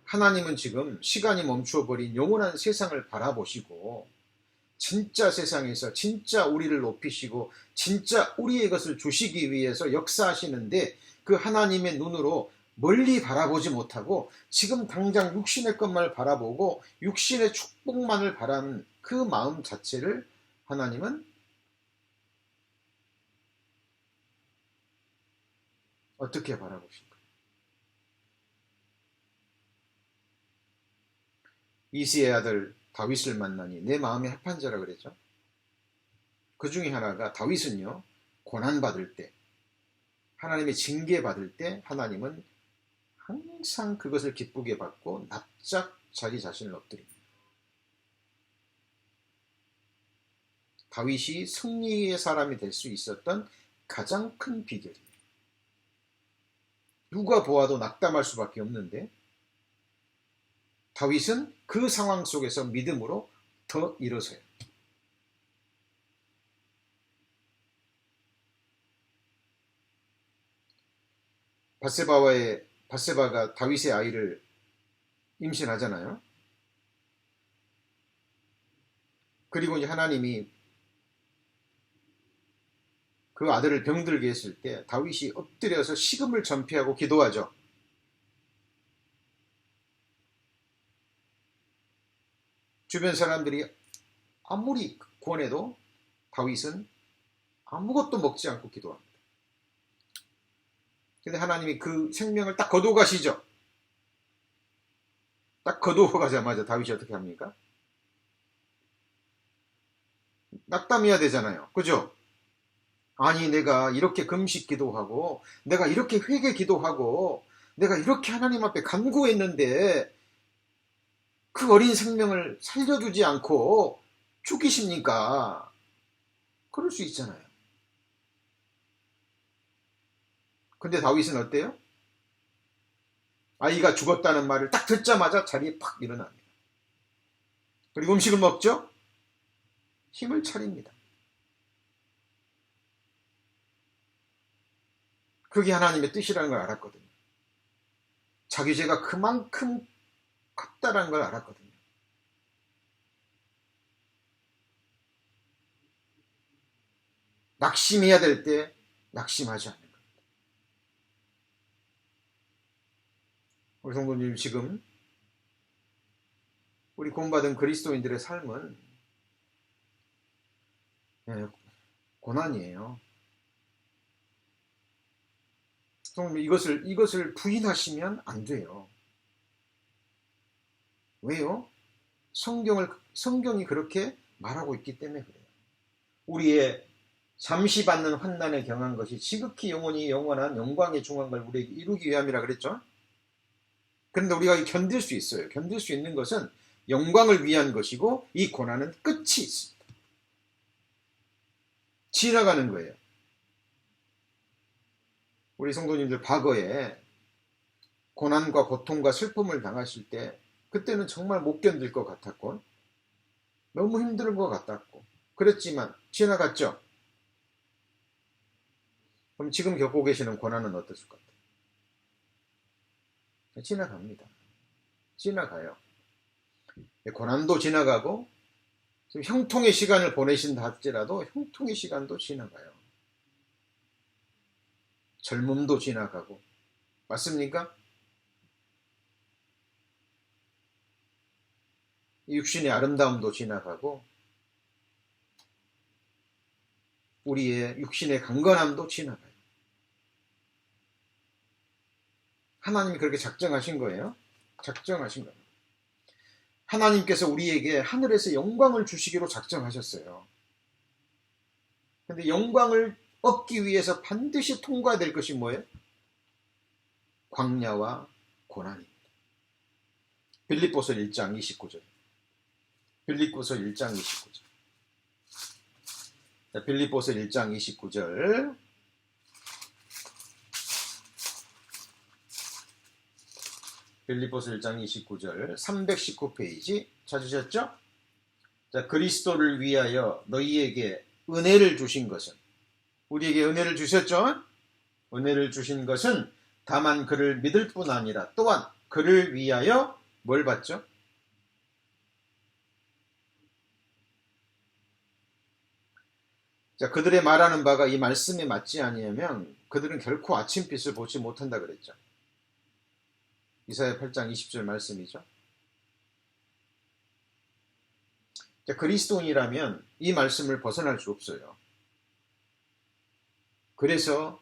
하나님은 지금 시간이 멈추어버린 영원한 세상을 바라보시고 진짜 세상에서 진짜 우리를 높이시고 진짜 우리의 것을 주시기 위해서 역사하시는데, 그 하나님의 눈으로 멀리 바라보지 못하고 지금 당장 육신의 것만을 바라보고 육신의 축복만을 바라는 그 마음 자체를 하나님은 어떻게 바라보실까? 이시의 아들 다윗을 만나니 내 마음에 합한 자라 그랬죠. 그 중에 하나가, 다윗은요, 고난받을 때, 하나님의 징계받을 때 하나님은 항상 그것을 기쁘게 받고 납작 자기 자신을 엎드립니다. 다윗이 승리의 사람이 될 수 있었던 가장 큰 비결이에요. 누가 보아도 낙담할 수밖에 없는데 다윗은 그 상황 속에서 믿음으로 더 일어서요. 바세바가 다윗의 아이를 임신하잖아요. 그리고 이제 하나님이 그 아들을 병들게 했을 때 다윗이 엎드려서 식음을 전폐하고 기도하죠. 주변 사람들이 아무리 권해도 다윗은 아무것도 먹지 않고 기도합니다. 근데 하나님이 그 생명을 딱 거두어 가시죠. 딱 거두어 가자마자 다윗이 어떻게 합니까? 낙담해야 되잖아요. 그죠? 아니, 내가 이렇게 금식 기도하고 내가 이렇게 회개 기도하고 내가 이렇게 하나님 앞에 간구했는데 그 어린 생명을 살려주지 않고 죽이십니까? 그럴 수 있잖아요. 근데 다윗은 어때요? 아이가 죽었다는 말을 딱 듣자마자 자리에 팍 일어납니다. 그리고 음식을 먹죠? 힘을 차립니다. 그게 하나님의 뜻이라는 걸 알았거든요. 자기 죄가 그만큼 컸다라는 걸 알았거든요. 낙심해야 될 때 낙심하지 않는 겁니다. 우리 성도님, 지금 우리 구원받은 그리스도인들의 삶은 고난이에요. 성도님, 이것을 부인하시면 안 돼요. 왜요? 성경이 그렇게 말하고 있기 때문에 그래요. 우리의 잠시 받는 환난에 경한 것이 지극히 영원히 영원한 영광의 중한 걸 우리에게 이루기 위함이라 그랬죠. 그런데 우리가 견딜 수 있어요. 견딜 수 있는 것은 영광을 위한 것이고, 이 고난은 끝이 있습니다. 지나가는 거예요. 우리 성도님들 과거에 고난과 고통과 슬픔을 당하실 때 그때는 정말 못 견딜 것 같았고 너무 힘든 것 같았고 그랬지만 지나갔죠. 그럼 지금 겪고 계시는 고난은 어떠실 것 같아요? 지나갑니다. 지나가요. 고난도 지나가고 형통의 시간을 보내신다 할지라도 형통의 시간도 지나가요. 젊음도 지나가고, 맞습니까? 육신의 아름다움도 지나가고, 우리의 육신의 강건함도 지나가요. 하나님이 그렇게 작정하신 거예요. 작정하신 겁니다. 하나님께서 우리에게 하늘에서 영광을 주시기로 작정하셨어요. 그런데 영광을 얻기 위해서 반드시 통과될 것이 뭐예요? 광야와 고난입니다. 빌립보서 1장 29절. 빌립보서 1장 29절. 자, 빌립보서 1장 29절. 빌립보서 1장 29절 319페이지 찾으셨죠? 자, 그리스도를 위하여 너희에게 은혜를 주신 것은, 우리에게 은혜를 주셨죠? 은혜를 주신 것은 다만 그를 믿을 뿐 아니라 또한 그를 위하여 뭘 받죠? 자, 그들의 말하는 바가 이 말씀에 맞지 아니하면 그들은 결코 아침빛을 보지 못한다 그랬죠. 이사야 8장 20절 말씀이죠. 자, 그리스도인이라면 이 말씀을 벗어날 수 없어요. 그래서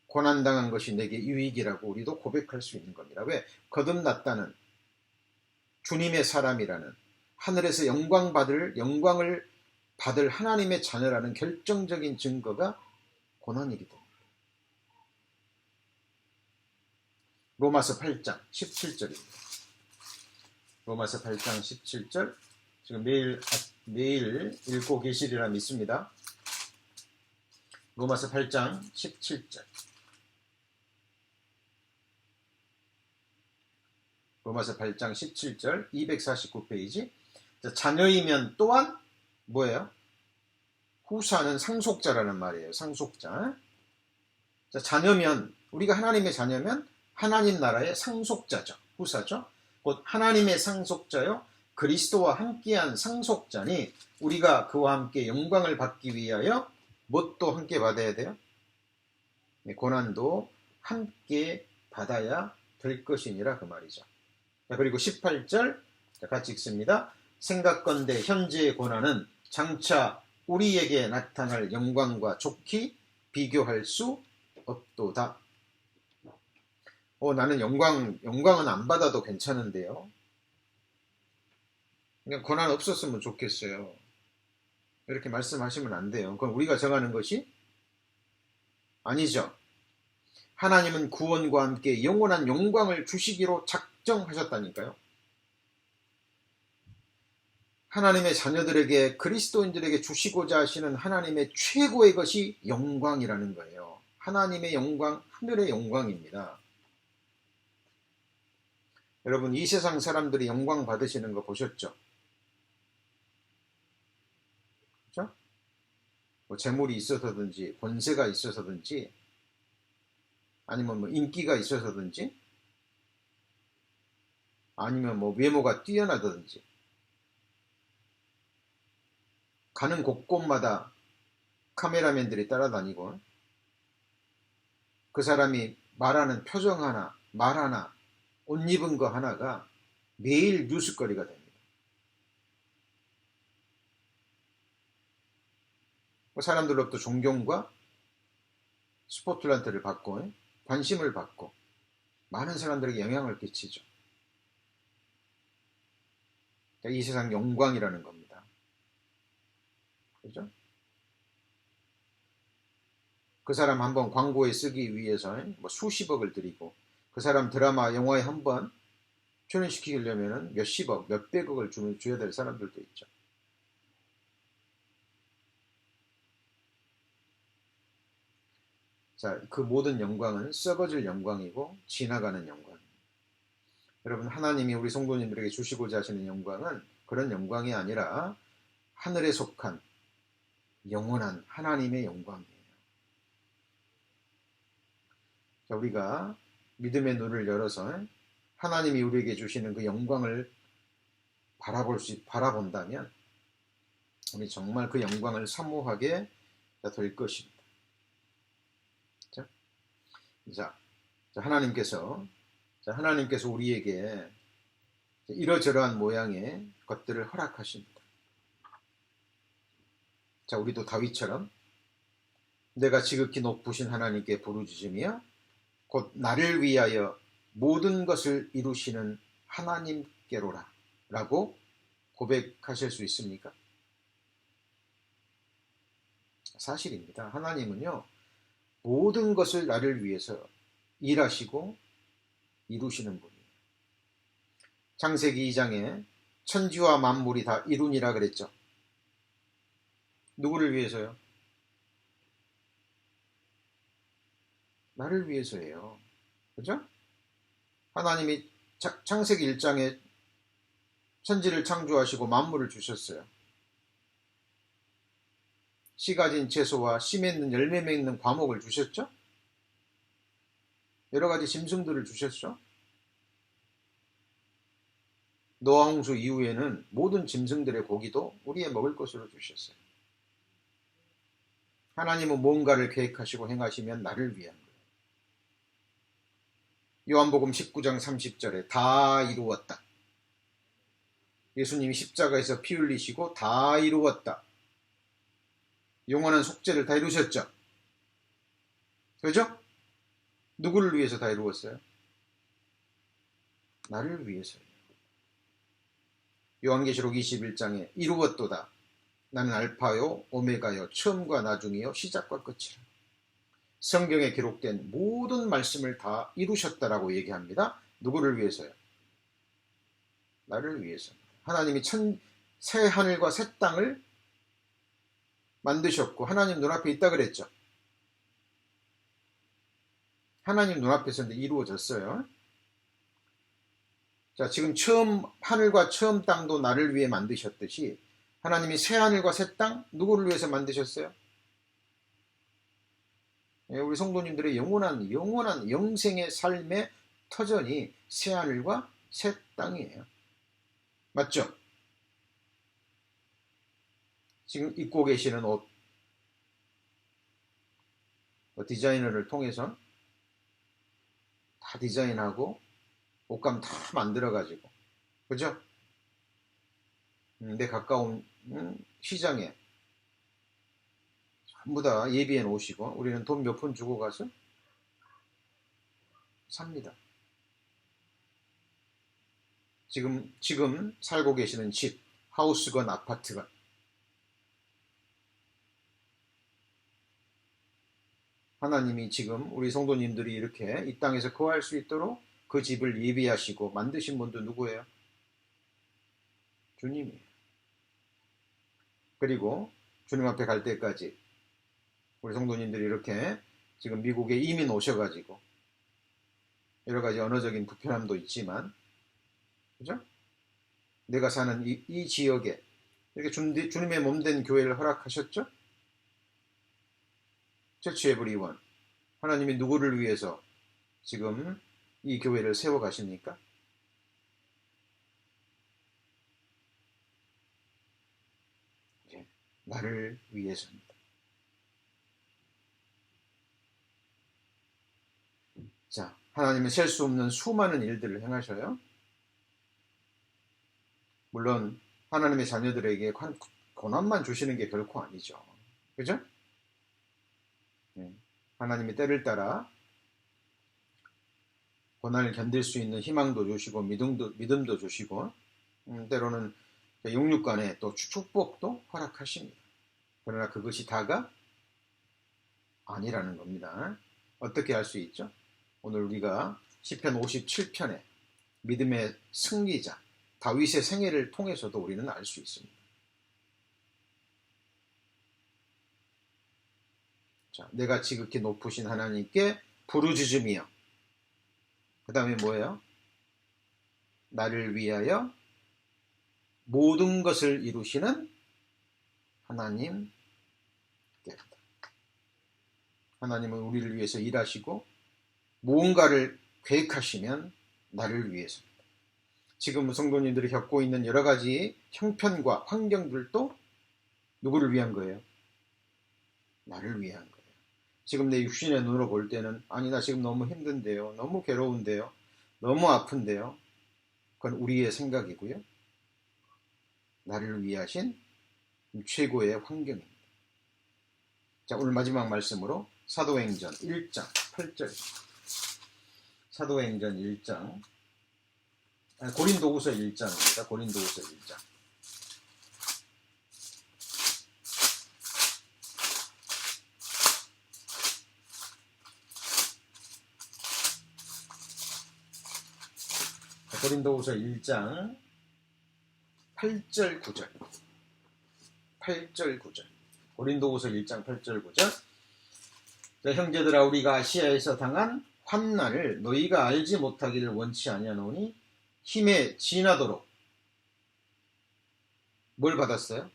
고난당한 것이 내게 유익이라고 우리도 고백할 수 있는 겁니다. 왜? 거듭났다는, 주님의 사람이라는, 하늘에서 영광을 받을 하나님의 자녀라는 결정적인 증거가 고난이기 때문입니다. 로마서 8장 17절입니다. 로마서 8장 17절. 지금 매일 읽고 계시리라 믿습니다. 로마서 8장 17절. 로마서 8장 17절 249페이지. 자, 자녀이면 또한 뭐예요? 후사는 상속자라는 말이에요. 상속자. 자, 자녀면, 우리가 하나님의 자녀면 하나님 나라의 상속자죠. 후사죠. 곧 하나님의 상속자요, 그리스도와 함께한 상속자니 우리가 그와 함께 영광을 받기 위하여 뭣도 함께 받아야 돼요? 고난도 함께 받아야 될 것이니라, 그 말이죠. 자, 그리고 18절 같이 읽습니다. 생각건대 현재의 고난은 장차 우리에게 나타날 영광과 좋게 비교할 수 없도다. 나는 영광은 안 받아도 괜찮은데요. 그냥 고난 없었으면 좋겠어요. 이렇게 말씀하시면 안 돼요. 그건 우리가 정하는 것이 아니죠. 하나님은 구원과 함께 영원한 영광을 주시기로 작정하셨다니까요. 하나님의 자녀들에게, 그리스도인들에게 주시고자 하시는 하나님의 최고의 것이 영광이라는 거예요. 하나님의 영광, 하늘의 영광입니다. 여러분, 이 세상 사람들이 영광 받으시는 거 보셨죠? 그렇죠? 뭐 재물이 있어서든지, 권세가 있어서든지, 아니면 뭐 인기가 있어서든지, 아니면 뭐 외모가 뛰어나다든지, 가는 곳곳마다 카메라맨들이 따라다니고, 그 사람이 말하는 표정 하나, 말 하나, 옷 입은 거 하나가 매일 뉴스거리가 됩니다. 사람들로부터 존경과 스포트라이트를 받고 관심을 받고 많은 사람들에게 영향을 끼치죠. 이 세상 영광이라는 겁니다. 그죠? 그 사람 한번 광고에 쓰기 위해서 뭐 수십억을 들이고, 그 사람 드라마, 영화에 한번 출연시키려면 몇십억, 몇백억을 줘야 될 사람들도 있죠. 자, 그 모든 영광은 썩어질 영광이고 지나가는 영광입니다. 여러분, 하나님이 우리 성도님들에게 주시고자 하시는 영광은 그런 영광이 아니라 하늘에 속한 영원한 하나님의 영광이에요. 자, 우리가 믿음의 눈을 열어서 하나님이 우리에게 주시는 그 영광을 바라본다면 우리 정말 그 영광을 사모하게 될 것입니다. 자, 하나님께서 우리에게 이러저러한 모양의 것들을 허락하십니다. 자, 우리도 다윗처럼 내가 지극히 높으신 하나님께 부르짖으며 곧 나를 위하여 모든 것을 이루시는 하나님께로라 라고 고백하실 수 있습니까? 사실입니다. 하나님은요, 모든 것을 나를 위해서 일하시고 이루시는 분이에요. 창세기 2장에 천지와 만물이 다 이루니라 그랬죠. 누구를 위해서요? 나를 위해서예요. 그죠? 하나님이 창세기 1장에 천지를 창조하시고 만물을 주셨어요. 씨 가진 채소와 씨 맺는 열매 맺는 과목을 주셨죠? 여러 가지 짐승들을 주셨죠? 노아 홍수 이후에는 모든 짐승들의 고기도 우리의 먹을 것으로 주셨어요. 하나님은 뭔가를 계획하시고 행하시면 나를 위한 거예요. 요한복음 19장 30절에 다 이루었다. 예수님이 십자가에서 피 흘리시고 다 이루었다. 영원한 속죄를 다 이루셨죠? 그죠? 누구를 위해서 다 이루었어요? 나를 위해서요. 요한계시록 21장에 이루었도다. 나는 알파요 오메가요 처음과 나중이요 시작과 끝이라. 성경에 기록된 모든 말씀을 다 이루셨다라고 얘기합니다. 누구를 위해서요? 나를 위해서. 하나님이 새 하늘과 새 땅을 만드셨고 하나님 눈앞에 있다 그랬죠. 하나님 눈앞에서 이루어졌어요. 자, 지금 처음 하늘과 처음 땅도 나를 위해 만드셨듯이 하나님이 새 하늘과 새 땅 누구를 위해서 만드셨어요? 우리 성도님들의 영원한 영생의 삶의 터전이 새 하늘과 새 땅이에요. 맞죠? 지금 입고 계시는 옷, 디자이너를 통해서 다 디자인하고 옷감 다 만들어가지고, 그죠? 내 가까운 시장에 전부 다 예비해 놓으시고 우리는 돈 몇 푼 주고 가서 삽니다. 지금 살고 계시는 집, 하우스건 아파트건 하나님이 지금 우리 성도님들이 이렇게 이 땅에서 거할 수 있도록 그 집을 예비하시고 만드신 분도 누구예요? 주님이에요. 그리고 주님 앞에 갈 때까지 우리 성도님들이 이렇게 지금 미국에 이민 오셔가지고 여러 가지 언어적인 불편함도 있지만, 그죠? 내가 사는 이 지역에 이렇게 주님의 몸된 교회를 허락하셨죠? 처치 에브리원. 하나님이 누구를 위해서 지금 이 교회를 세워 가십니까? 나를 위해서입니다. 자, 하나님은 셀 수 없는 수많은 일들을 행하셔요. 물론 하나님의 자녀들에게 고난만 주시는 게 결코 아니죠. 그죠? 하나님이 때를 따라 고난을 견딜 수 있는 희망도 주시고 믿음도 주시고 때로는 영육 간에 또 축복도 허락하십니다. 그러나 그것이 다가 아니라는 겁니다. 어떻게 알 수 있죠? 오늘 우리가 시편 57편에 믿음의 승리자 다윗의 생애를 통해서도 우리는 알 수 있습니다. 자, 내가 지극히 높으신 하나님께 부르짖으며, 그 다음에 뭐예요? 나를 위하여 모든 것을 이루시는 하나님께로다. 하나님은 우리를 위해서 일하시고 무언가를 계획하시면 나를 위해서입니다. 지금 성도님들이 겪고 있는 여러 가지 형편과 환경들도 누구를 위한 거예요? 나를 위한 거예요. 지금 내 육신의 눈으로 볼 때는 아니 나 지금 너무 힘든데요. 너무 괴로운데요. 너무 아픈데요. 그건 우리의 생각이고요. 나를 위하신 최고의 환경입니다. 자, 오늘 마지막 말씀으로 사도행전 1장 8절. 사도행전 1장 고린도후서 1장입니다. 고린도후서 1장. 고린도후서 1장 8절 9절. 8절 9절. 고린도후서 1장 8절 9절. 자, 형제들아 우리가 아시아에서 당한 환난을 너희가 알지 못하기를 원치 아니하노니 힘에 지나도록 뭘 받았어요?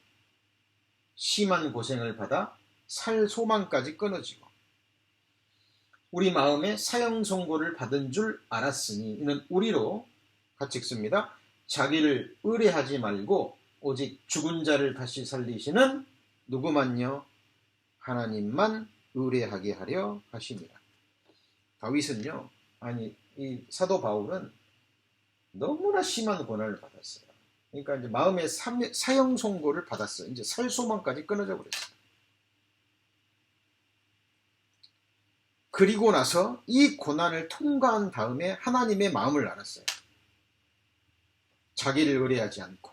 심한 고생을 받아 살 소망까지 끊어지고 우리 마음에 사형 선고를 받은 줄 알았으니 이는 우리로 같이 읽습니다. 자기를 의뢰하지 말고 오직 죽은 자를 다시 살리시는 누구만요? 하나님만 의뢰하게 하려 하십니다. 다윗은요, 아니 이 사도 바울은 너무나 심한 고난을 받았어요. 그러니까 이제 마음의 사형 선고를 받았어요. 이제 살 소망까지 끊어져 버렸어요. 그리고 나서 이 고난을 통과한 다음에 하나님의 마음을 알았어요. 자기를 의뢰하지 않고.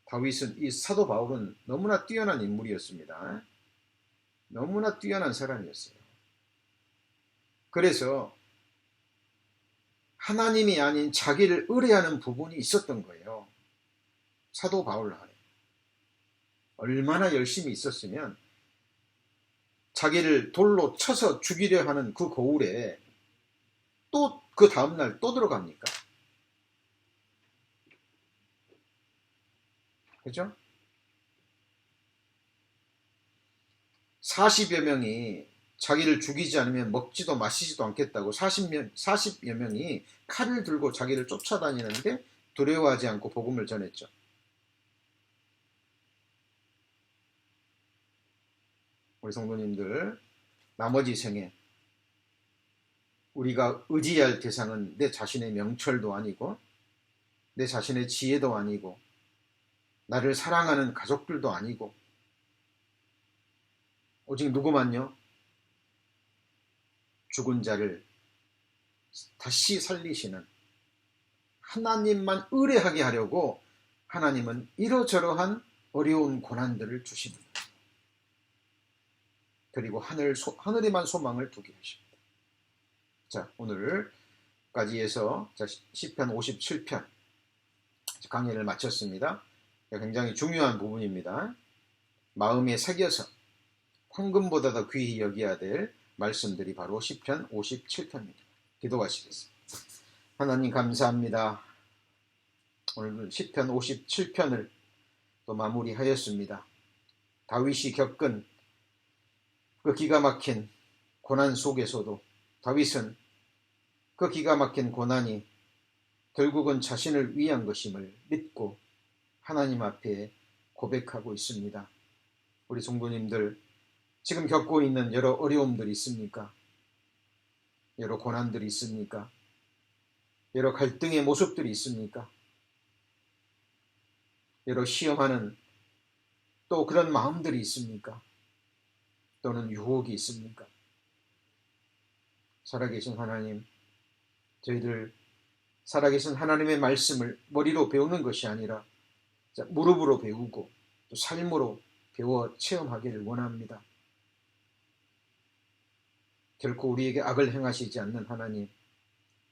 다윗은 이 사도 바울은 너무나 뛰어난 인물이었습니다. 너무나 뛰어난 사람이었어요. 그래서 하나님이 아닌 자기를 의뢰하는 부분이 있었던 거예요. 사도 바울 안에. 얼마나 열심히 있었으면 자기를 돌로 쳐서 죽이려 하는 그 거울에 또 그 다음날 또 들어갑니까? 그죠? 40여 명이 자기를 죽이지 않으면 먹지도 마시지도 않겠다고 40여 명이 칼을 들고 자기를 쫓아다니는데 두려워하지 않고 복음을 전했죠. 우리 성도님들, 나머지 생에 우리가 의지할 대상은 내 자신의 명철도 아니고 내 자신의 지혜도 아니고 나를 사랑하는 가족들도 아니고 오직 누구만요? 죽은 자를 다시 살리시는 하나님만 의뢰하게 하려고 하나님은 이러저러한 어려운 고난들을 주십니다. 그리고 하늘에만 소망을 두게 하십니다. 자, 오늘까지 해서 시편 57편 강의를 마쳤습니다. 굉장히 중요한 부분입니다. 마음에 새겨서 황금보다 더 귀히 여겨야 될 말씀들이 바로 시편 57편입니다. 기도하시겠습니다. 하나님 감사합니다. 오늘 시편 57편을 또 마무리하였습니다. 다윗이 겪은 그 기가 막힌 고난 속에서도 다윗은 그 기가 막힌 고난이 결국은 자신을 위한 것임을 믿고 하나님 앞에 고백하고 있습니다. 우리 성도님들 지금 겪고 있는 여러 어려움들이 있습니까? 여러 고난들이 있습니까? 여러 갈등의 모습들이 있습니까? 여러 시험하는 또 그런 마음들이 있습니까? 또는 유혹이 있습니까? 살아계신 하나님, 저희들 살아계신 하나님의 말씀을 머리로 배우는 것이 아니라 무릎으로 배우고 또 삶으로 배워 체험하기를 원합니다. 결코 우리에게 악을 행하시지 않는 하나님,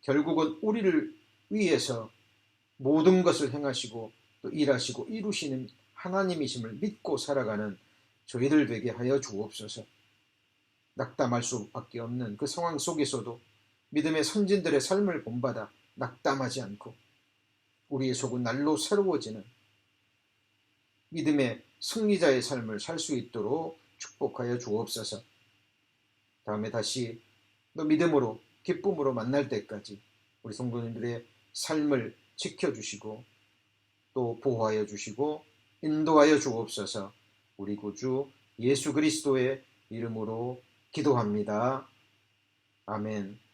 결국은 우리를 위해서 모든 것을 행하시고 또 일하시고 이루시는 하나님이심을 믿고 살아가는 저희들 되게 하여 주옵소서. 낙담할 수밖에 없는 그 상황 속에서도 믿음의 선진들의 삶을 본받아 낙담하지 않고 우리의 속은 날로 새로워지는 믿음의 승리자의 삶을 살 수 있도록 축복하여 주옵소서. 다음에 다시 또 믿음으로 기쁨으로 만날 때까지 우리 성도님들의 삶을 지켜주시고 또 보호하여 주시고 인도하여 주옵소서. 우리 구주 예수 그리스도의 이름으로 기도합니다. 아멘.